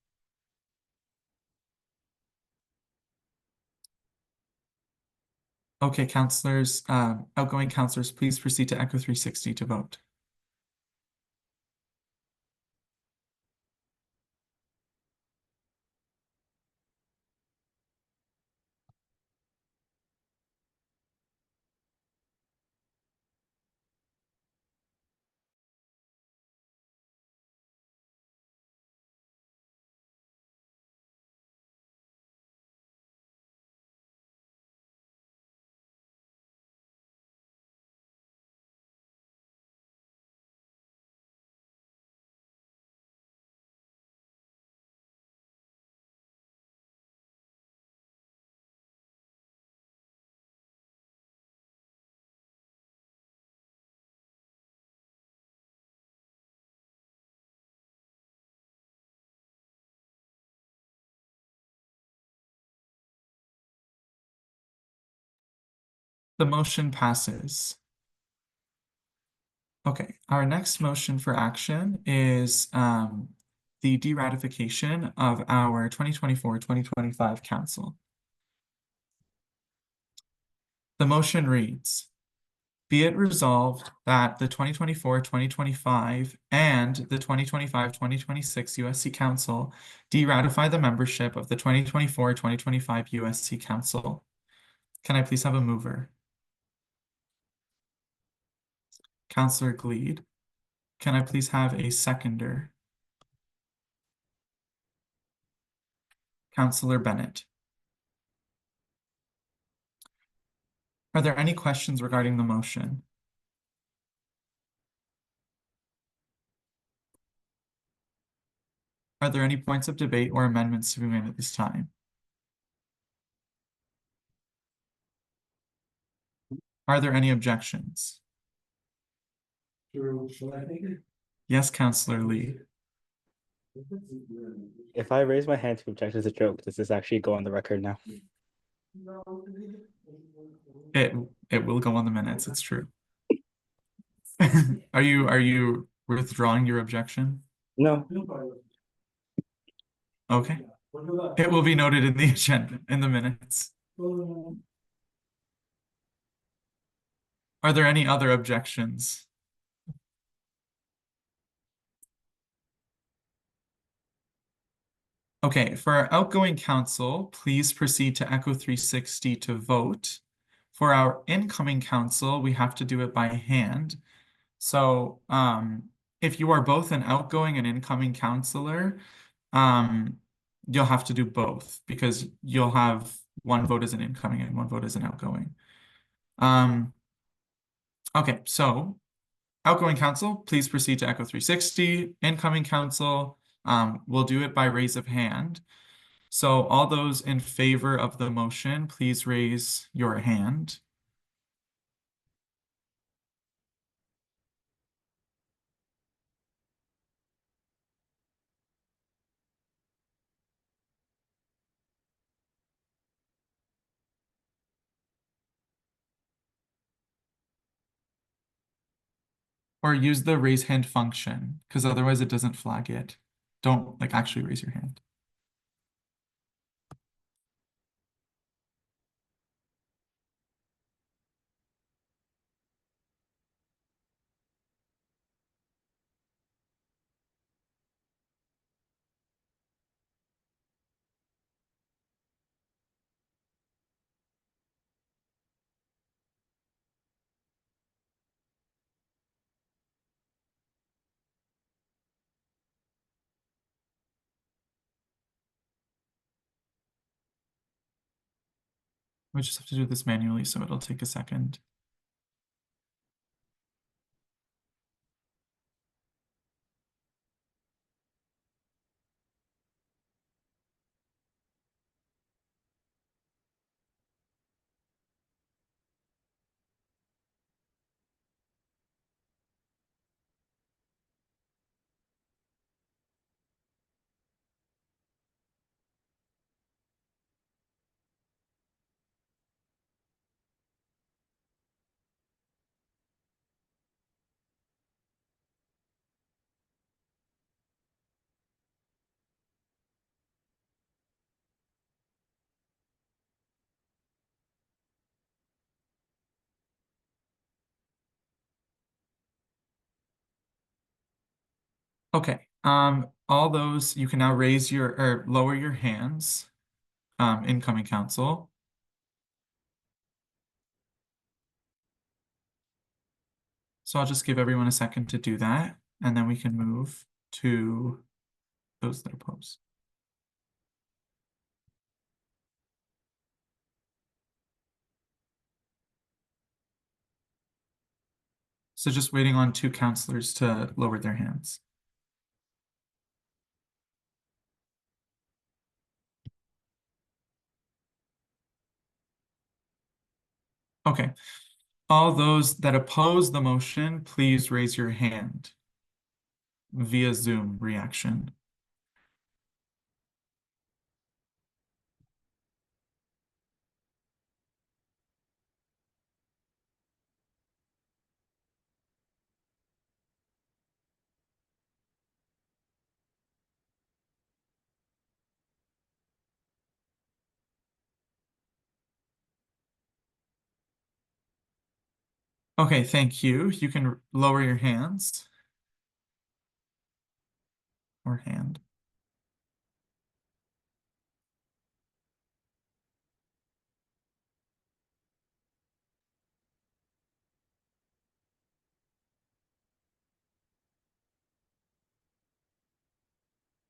Okay, counselors, outgoing counselors, please proceed to Echo 360 to vote. The motion passes. Okay, our next motion for action is the de-ratification of our 2024-2025 council. The motion reads, be it resolved that the 2024-2025 and the 2025-2026 USC Council de-ratify the membership of the 2024-2025 USC Council. Can I please have a mover? Counselor Gleed. Can I please have a seconder? Counselor Bennett. Are there any questions regarding the motion? Are there any points of debate or amendments to be made at this time? Are there any objections? Yes, Counselor Lee. If I raise my hand to object as a joke, does this actually go on the record now? It will go on the minutes, it's true. Are you withdrawing your objection? No. Okay. It will be noted in the agenda, in the minutes. Are there any other objections? Okay, for our outgoing council, please proceed to Echo 360 to vote. For our incoming council, we have to do it by hand. So if you are both an outgoing and incoming counselor, you'll have to do both because you'll have one vote as an incoming and one vote as an outgoing. Okay, so outgoing council, please proceed to Echo 360. Incoming council, we'll do it by raise of hand. So all those in favor of the motion, please raise your hand. Or use the raise hand function, because otherwise it doesn't flag it. Don't actually raise your hand. We just have to do this manually, so it'll take a second. Okay, all those, you can now raise your, or lower your hands, incoming council. So I'll just give everyone a second to do that, and then we can move to those that oppose. So just waiting on 2 councilors to lower their hands. Okay, all those that oppose the motion, please raise your hand via Zoom reaction. Okay, thank you. You can lower your hands or hand.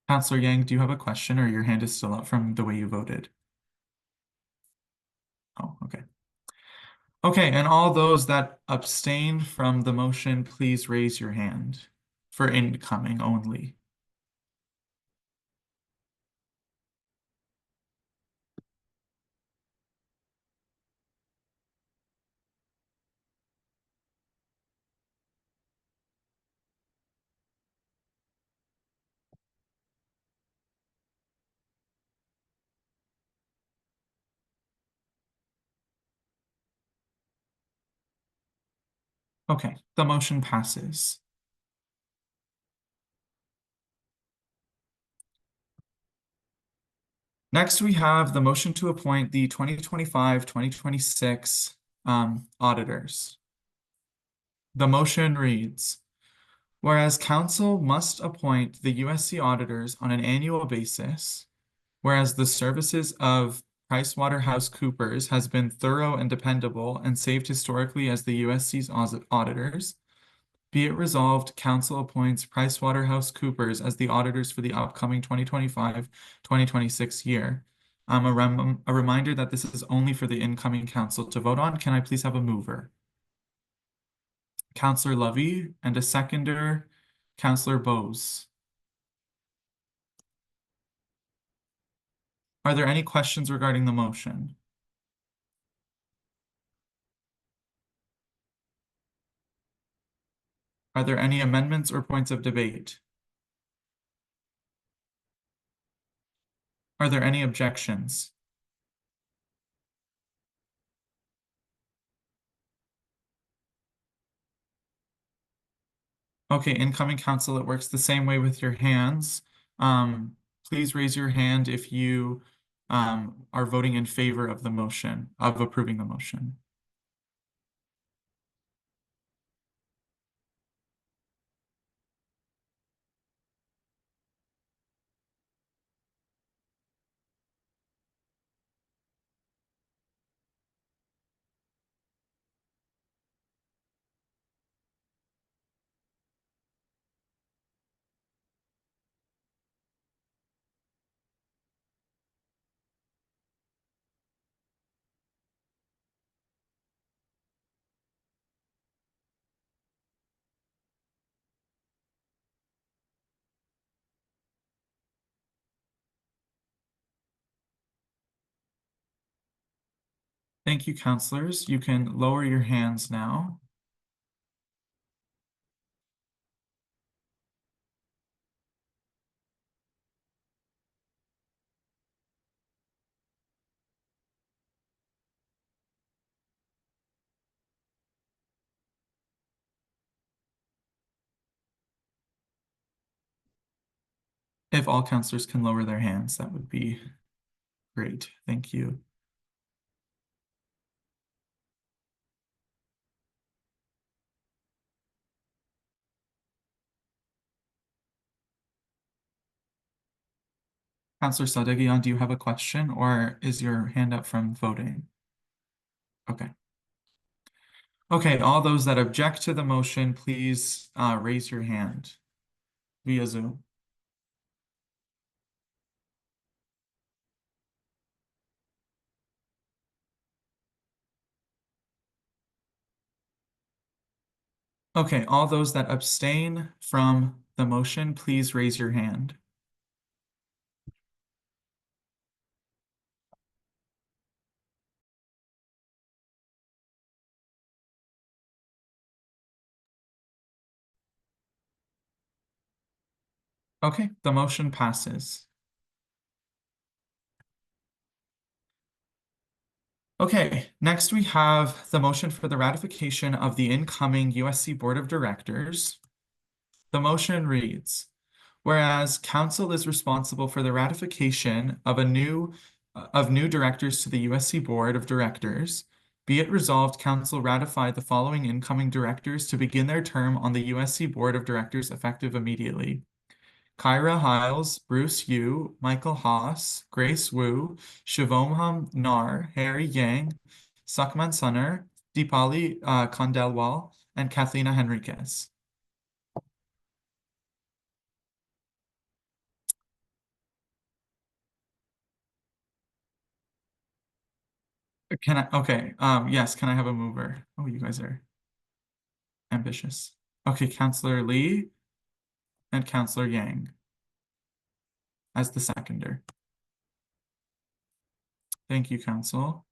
Councillor Yang, do you have a question or your hand is still up from the way you voted? Oh, okay. Okay, and all those that abstain from the motion, please raise your hand for incoming only. Okay, the motion passes. Next, we have the motion to appoint the 2025-2026 auditors. The motion reads, whereas council must appoint the USC auditors on an annual basis, whereas the services of PricewaterhouseCoopers has been thorough and dependable and saved historically as the USC's auditors, be it resolved, council appoints PricewaterhouseCoopers as the auditors for the upcoming 2025-2026 year. A reminder that this is only for the incoming council to vote on. Can I please have a mover? Councillor Lovey, and a seconder, Councillor Bose. Are there any questions regarding the motion? Are there any amendments or points of debate? Are there any objections? Okay, incoming council, it works the same way with your hands. Please raise your hand if you are voting in favor of the motion, of approving the motion. Thank you, councilors. You can lower your hands now. If all councilors can lower their hands, that would be great. Thank you. Counselor Sadagian, do you have a question or is your hand up from voting? Okay. Okay, all those that object to the motion, please raise your hand via Zoom. Okay, all those that abstain from the motion, please raise your hand. Okay, the motion passes. Okay, next we have the motion for the ratification of the incoming USC Board of Directors. The motion reads, whereas council is responsible for the ratification of new directors to the USC Board of Directors, be it resolved council ratify the following incoming directors to begin their term on the USC Board of Directors effective immediately. Kyra Hiles, Bruce Yu, Michael Haas, Grace Wu, Shivoham Nar, Harry Yang, Sukhman Sunner, Deepali Khandelwal, and Kathleen Henriquez. Yes, can I have a mover? Oh, you guys are ambitious. Okay, Counselor Lee and Counselor Yang as the seconder. Thank you, Council.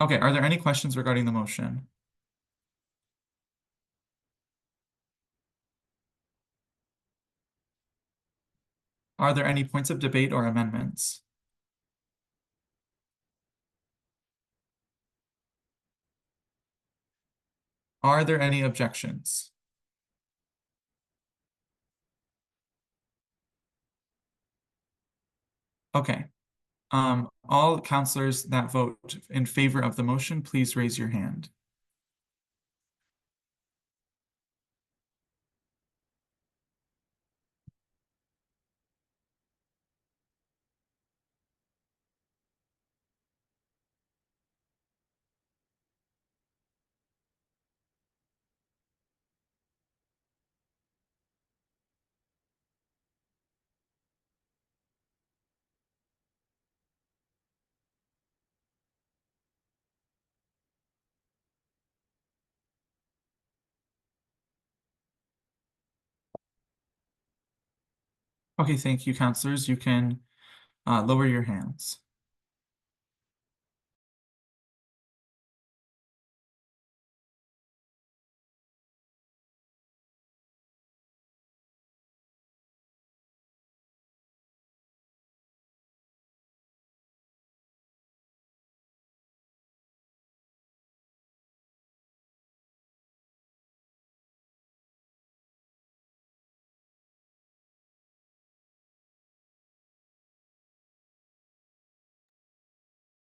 Okay, are there any questions regarding the motion? Are there any points of debate or amendments? Are there any objections? Okay. All counselors that vote in favor of the motion, please raise your hand. Okay, thank you, counselors. You can lower your hands.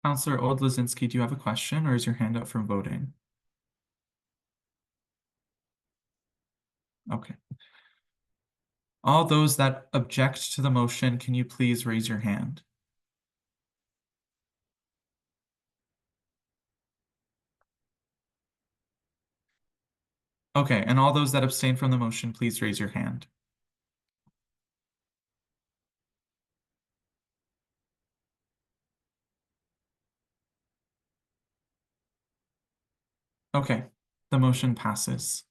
Counselor Odlazinski, do you have a question or is your hand up from voting? Okay. All those that object to the motion, can you please raise your hand? Okay, and all those that abstain from the motion, please raise your hand. Okay, the motion passes.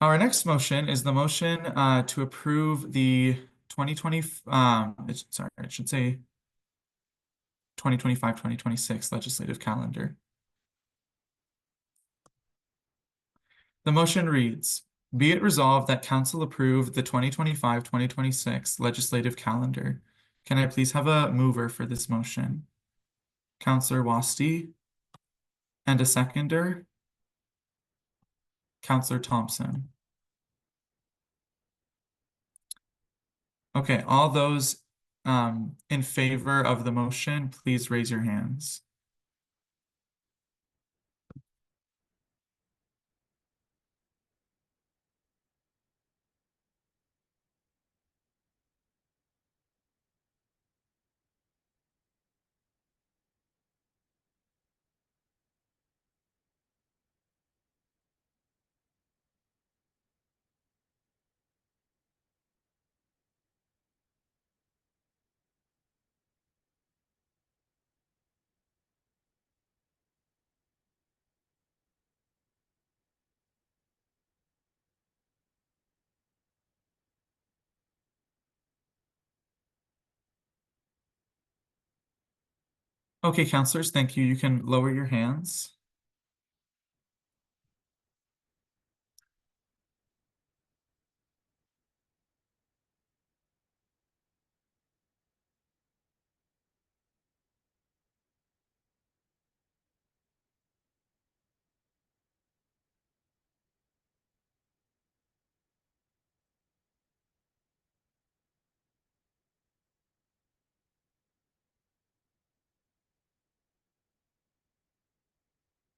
Our next motion is the motion to approve the 2020, it should say 2025-2026 legislative calendar. The motion reads, be it resolved that council approve the 2025-2026 legislative calendar. Can I please have a mover for this motion? Counselor Wasti, and a seconder, Counselor Thompson. Okay, all those in favor of the motion, please raise your hands. Okay, counselors, thank you. You can lower your hands.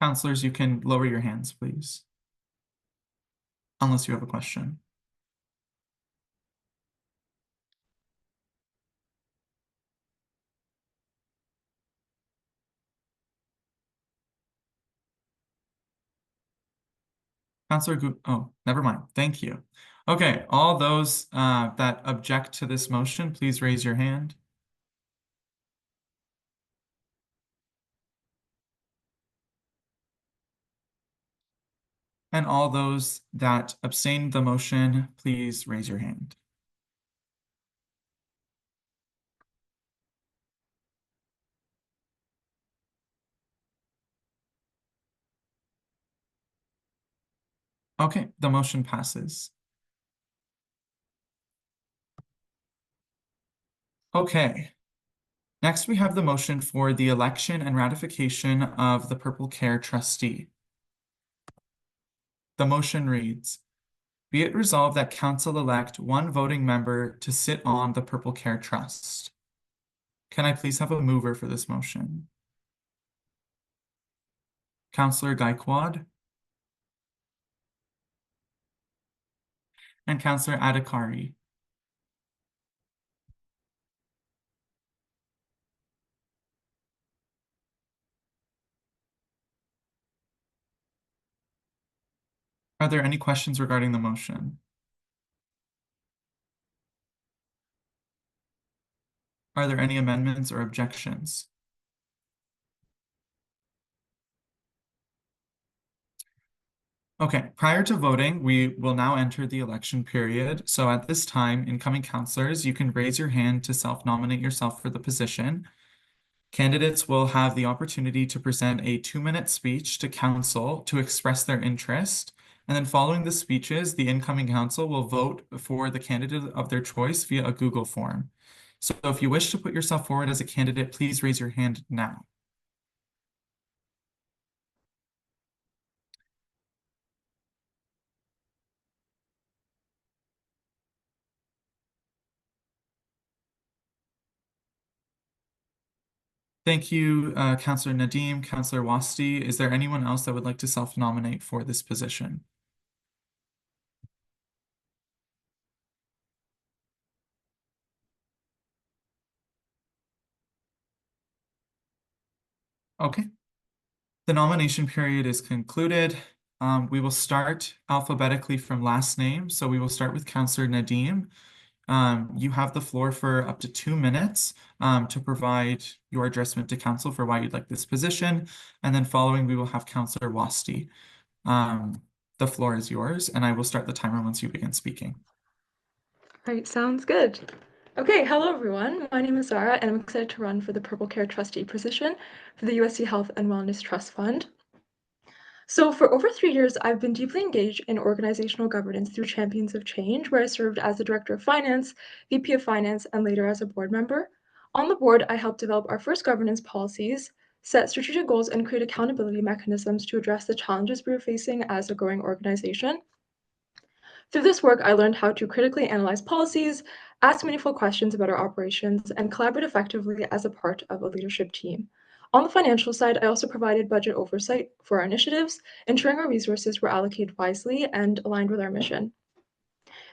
Counselors, you can lower your hands, please. Unless you have a question. Oh, never mind. Thank you. Okay, all those that object to this motion, please raise your hand. And all those that abstain the motion, please raise your hand. Okay, the motion passes. Okay. Next, we have the motion for the election and ratification of the Purple Care trustee. The motion reads, be it resolved that council elect one voting member to sit on the Purple Care Trust. Can I please have a mover for this motion? Councillor Gaikwad and Councillor Adhikari. Are there any questions regarding the motion? Are there any amendments or objections? Okay, prior to voting, we will now enter the election period. So at this time, incoming councillors, you can raise your hand to self-nominate yourself for the position. Candidates will have the opportunity to present a 2-minute speech to council to express their interest. And then following the speeches, the incoming council will vote for the candidate of their choice via a Google form. So if you wish to put yourself forward as a candidate, please raise your hand now. Thank you, Councillor Nadim, Councillor Wasti. Is there anyone else that would like to self-nominate for this position? Okay. The nomination period is concluded. We will start alphabetically from last name. So we will start with Councillor Nadim. You have the floor for up to 2 minutes to provide your addressment to council for why you'd like this position. And then following, we will have Councillor Wasti. The floor is yours, and I will start the timer once you begin speaking. All right, sounds good. Okay, hello everyone. My name is Zara, and I'm excited to run for the Purple Care Trustee position for the USC Health and Wellness Trust Fund. So for over 3 years, I've been deeply engaged in organizational governance through Champions of Change, where I served as the Director of Finance, VP of Finance, and later as a board member. On the board, I helped develop our first governance policies, set strategic goals, and create accountability mechanisms to address the challenges we were facing as a growing organization. Through this work, I learned how to critically analyze policies, ask meaningful questions about our operations, and collaborate effectively as a part of a leadership team. On the financial side, I also provided budget oversight for our initiatives, ensuring our resources were allocated wisely and aligned with our mission.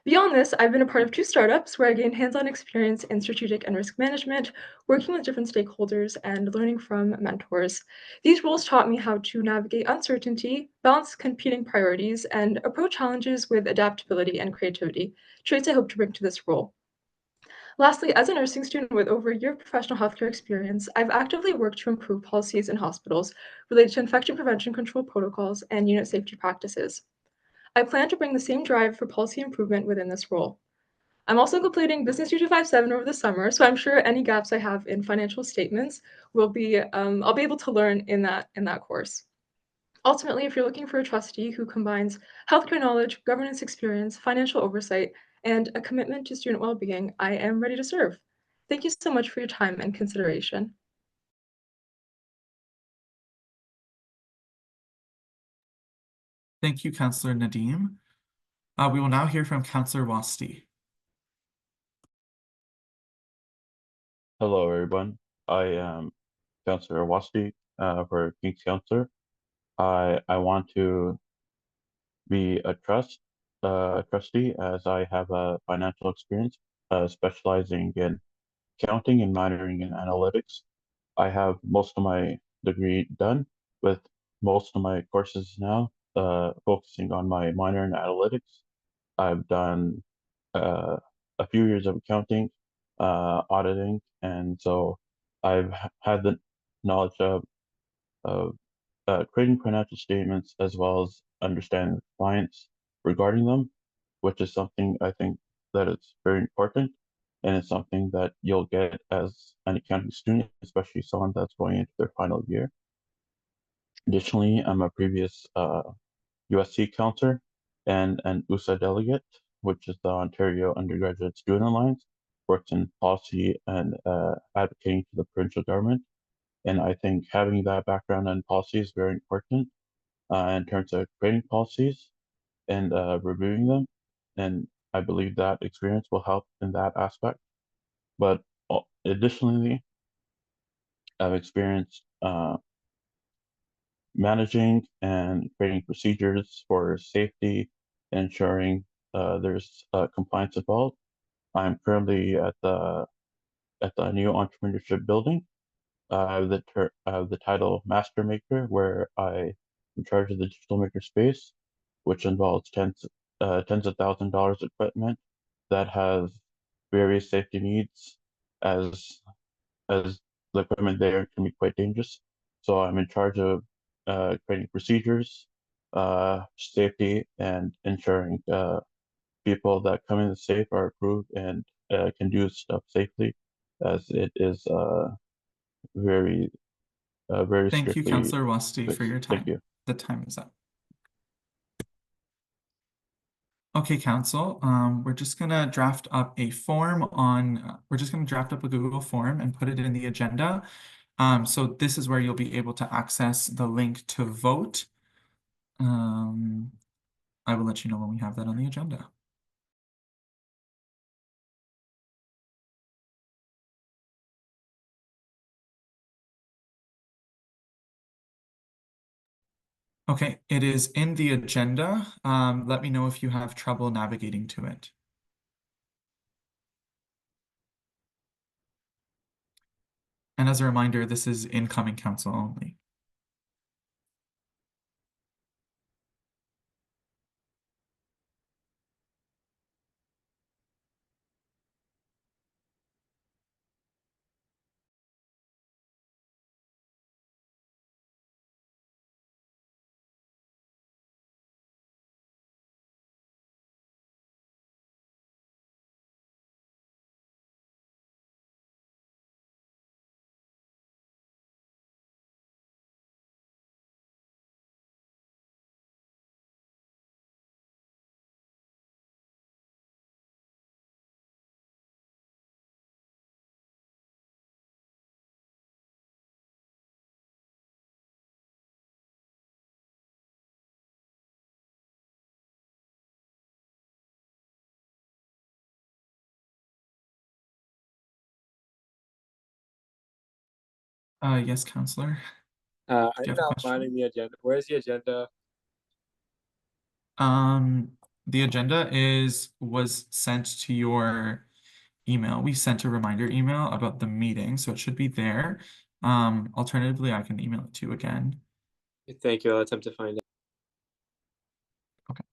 Beyond this, I've been a part of 2 startups where I gained hands-on experience in strategic and risk management, working with different stakeholders, and learning from mentors. These roles taught me how to navigate uncertainty, balance competing priorities, and approach challenges with adaptability and creativity, traits I hope to bring to this role. Lastly, as a nursing student with over a year of professional healthcare experience, I've actively worked to improve policies in hospitals related to infection prevention control protocols and unit safety practices. I plan to bring the same drive for policy improvement within this role. I'm also completing Business 2257 over the summer, so I'm sure any gaps I have in financial statements will be I'll be able to learn in that course. Ultimately, if you're looking for a trustee who combines healthcare knowledge, governance experience, financial oversight, and a commitment to student well-being, I am ready to serve. Thank you so much for your time and consideration. Thank you, Councillor Nadeem. We will now hear from Councillor Wasti. Hello, everyone. I am Councillor Wasti for King's Councillor. I want to be a trustee as I have a financial experience specializing in accounting and minoring in analytics. I have most of my degree done with most of my courses now focusing on my minor in analytics. I've done a few years of accounting, auditing, and so I've had the knowledge of creating financial statements as well as understanding clients regarding them, which is something I think that it's very important, and it's something that you'll get as an accounting student, especially someone that's going into their final year. Additionally, I'm a previous USC Council and an USA delegate, which is the Ontario Undergraduate Student Alliance, works in policy and advocating to the provincial government. And I think having that background in policy is very important in terms of creating policies and reviewing them. And I believe that experience will help in that aspect. But additionally, I've experienced managing and creating procedures for safety, ensuring there's compliance involved. I'm currently at the new entrepreneurship building. I have the title Master Maker, where I'm in charge of the digital maker space, which involves tens of $1,000s equipment that has various safety needs, as the equipment there can be quite dangerous. So I'm in charge of creating procedures, safety, and ensuring people that come in the safe are approved and can do stuff safely, as it is very very Thank you, strictly Councillor Wasti, for fixed. your Thank time. you. The time is up. Okay, Council, we're just gonna draft up a form on, we're just gonna draft up a Google form and put it in the agenda. So this is where you'll be able to access the link to vote. I will let you know when we have that on the agenda. Okay, it is in the agenda. Let me know if you have trouble navigating to it. And as a reminder, this is incoming council only. Yes, Councillor. I'm Do you have a not question? finding the agenda. Where's the agenda? The agenda was sent to your email. We sent a reminder email about the meeting, so it should be there. Alternatively, I can email it to you again. Thank you. I'll attempt to find it. Okay.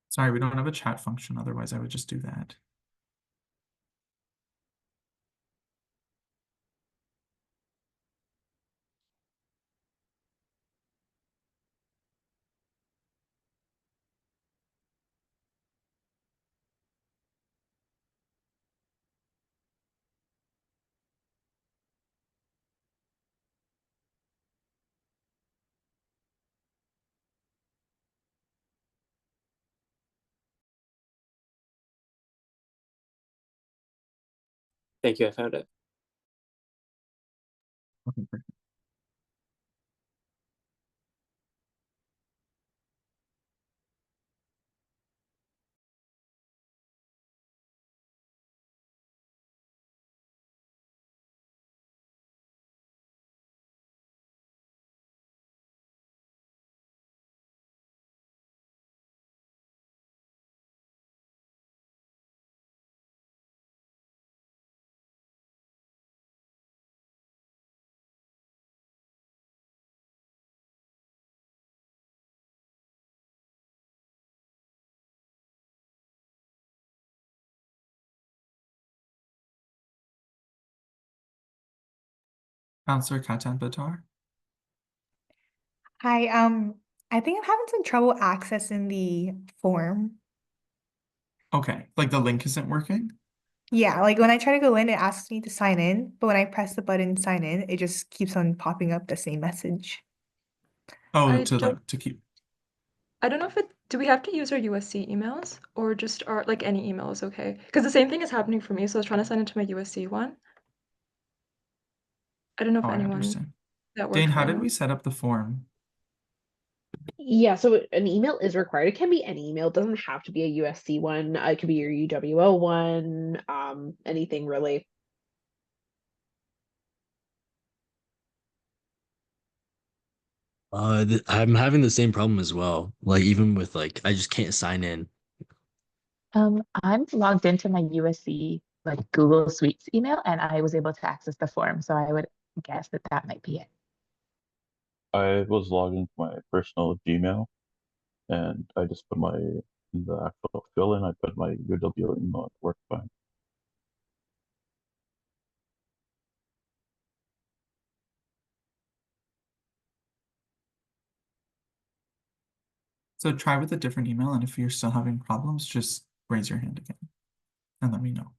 Sorry, we don't have a chat function, otherwise I would just do that. Thank you, I found it. Okay, perfect. Counselor Katan Batar. Hi, I think I'm having some trouble accessing the form. Okay, like the link isn't working? Yeah, like when I try to go in, it asks me to sign in, but when I press the button sign in, it just keeps on popping up the same message. Oh, I to don't to keep. I don't know if do we have to use our USC emails or just our like any email is okay? Because the same thing is happening for me, so I was trying to sign into my USC one. I don't know if Oh, I anyone understand. that Dane, worked for how did we anyone. set up the form? Yeah, so an email is required. It can be any email. It doesn't have to be a USC one. It could be your UWO one, anything really. I'm having the same problem as well. Like even with like I just can't sign in. I'm logged into my USC like Google Suites email, and I was able to access the form. So I would guess that that might be it. I was logging to my personal Gmail and I just put in the actual fill in, I put my UW email at work fine. So try with a different email, and if you're still having problems, just raise your hand again and let me know.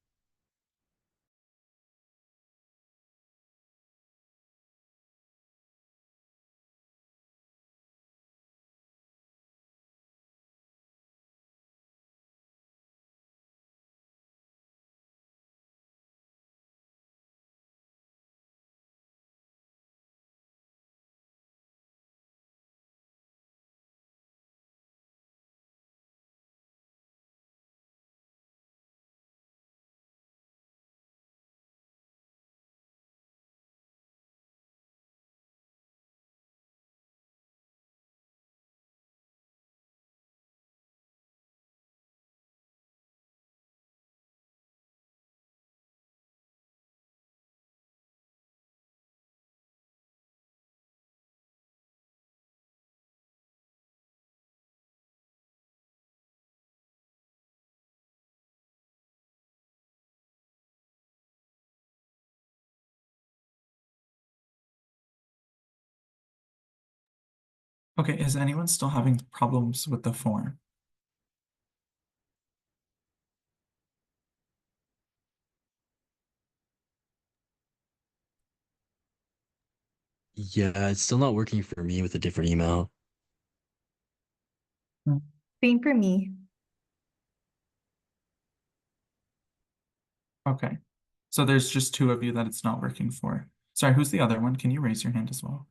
Okay, is anyone still having problems with the form? Yeah, it's still not working for me with a different email. Same for me. Okay, so there's just two of you that it's not working for. Sorry, who's the other one? Can you raise your hand as well?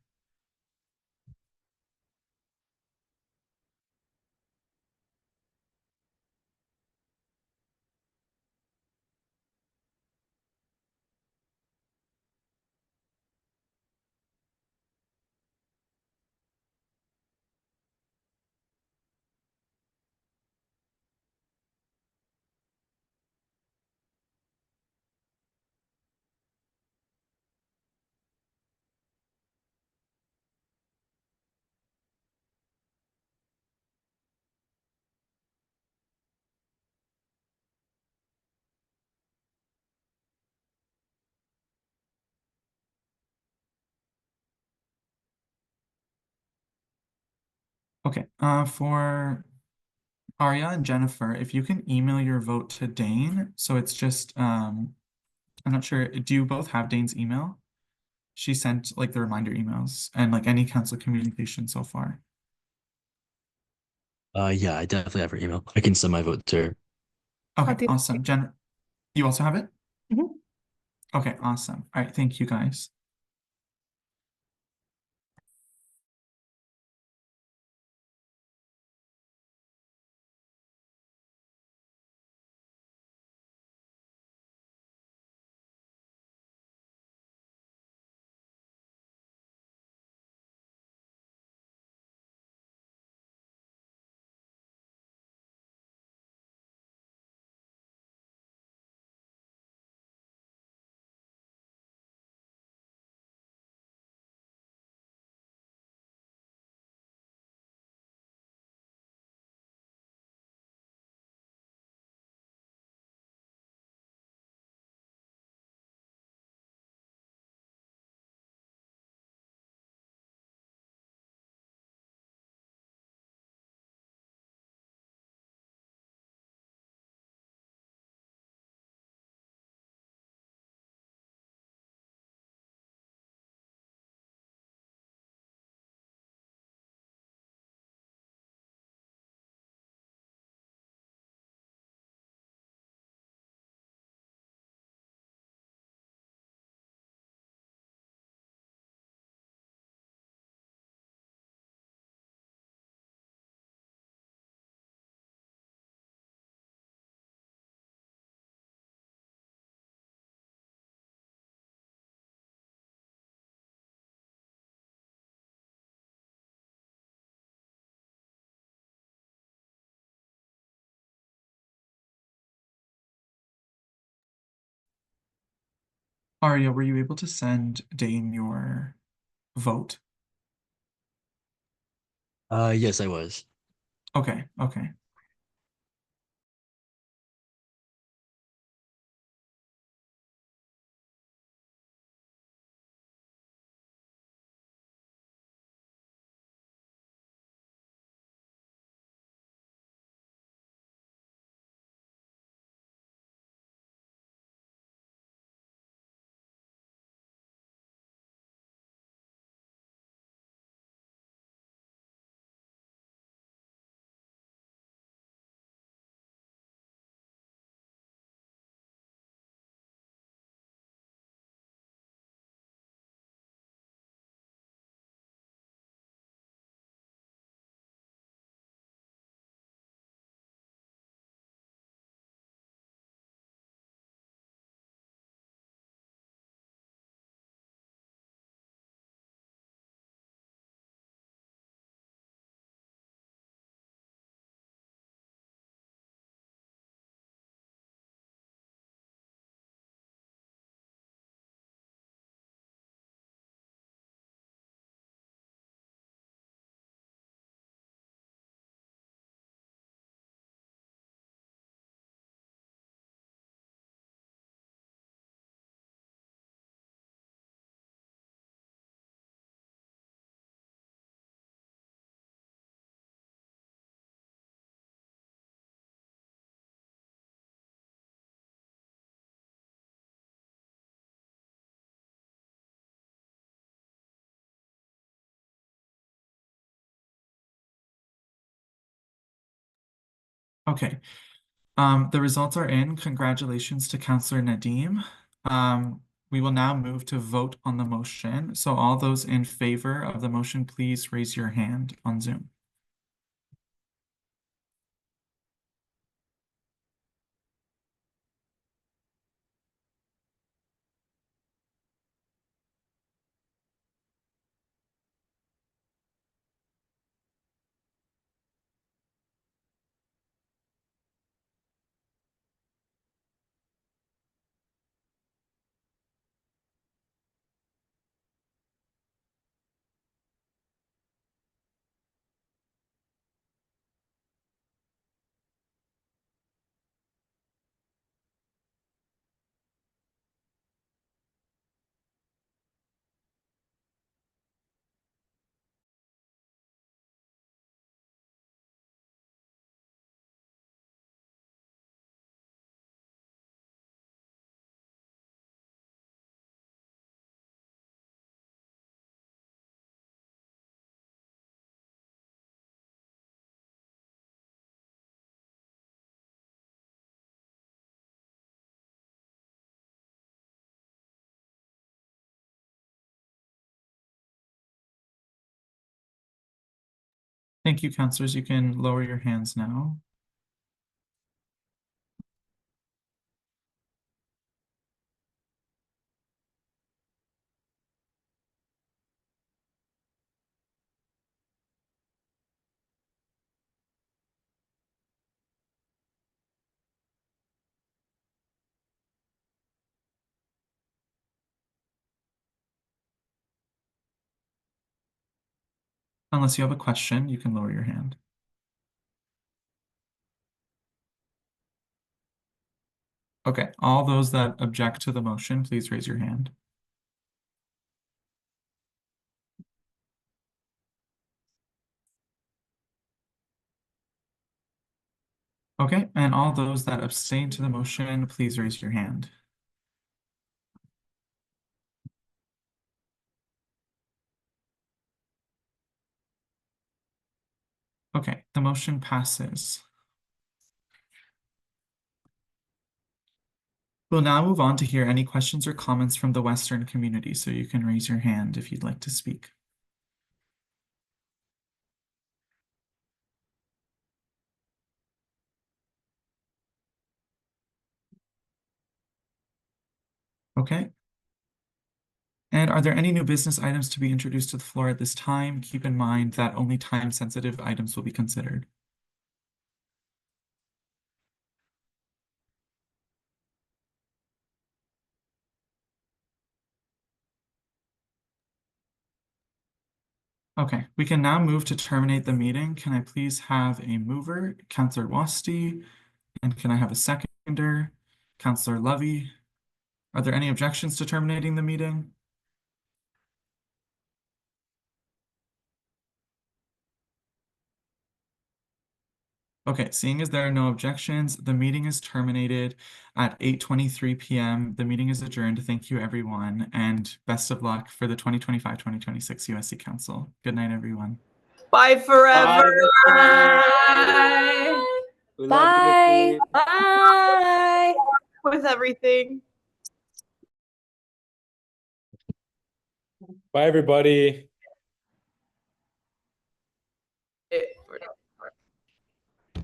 Okay, for Arya and Jennifer, if you can email your vote to Dane, so it's just, I'm not sure, do you both have Dane's email? She sent like the reminder emails and like any council communication so far. Yeah, I definitely have her email. I can send my vote to her. I'll Okay, do that. awesome. Jen, you also have it? Mhm. Okay, awesome. All right, thank you guys. Aria, were you able to send Dane your vote? Yes, I was. Okay, okay. Okay. The results are in. Congratulations to Counselor Nadeem. We will now move to vote on the motion. So all those in favor of the motion, please raise your hand on Zoom. Thank you, counselors. You can lower your hands now. Unless you have a question, you can lower your hand. Okay, all those that object to the motion, please raise your hand. Okay, and all those that abstain to the motion, please raise your hand. Okay, the motion passes. We'll now move on to hear any questions or comments from the Western community, so you can raise your hand if you'd like to speak. Okay. And are there any new business items to be introduced to the floor at this time? Keep in mind that only time-sensitive items will be considered. Okay, we can now move to terminate the meeting. Can I please have a mover, Councillor Wasti? And can I have a seconder, Councillor Lovey? Are there any objections to terminating the meeting? Okay, seeing as there are no objections, the meeting is terminated at 8:23 p.m. The meeting is adjourned. Thank you, everyone, and best of luck for the 2025-2026 USC Council. Good night, everyone. Bye forever. Bye. We love you, Bye. Mateen. Bye. With everything. Bye, everybody.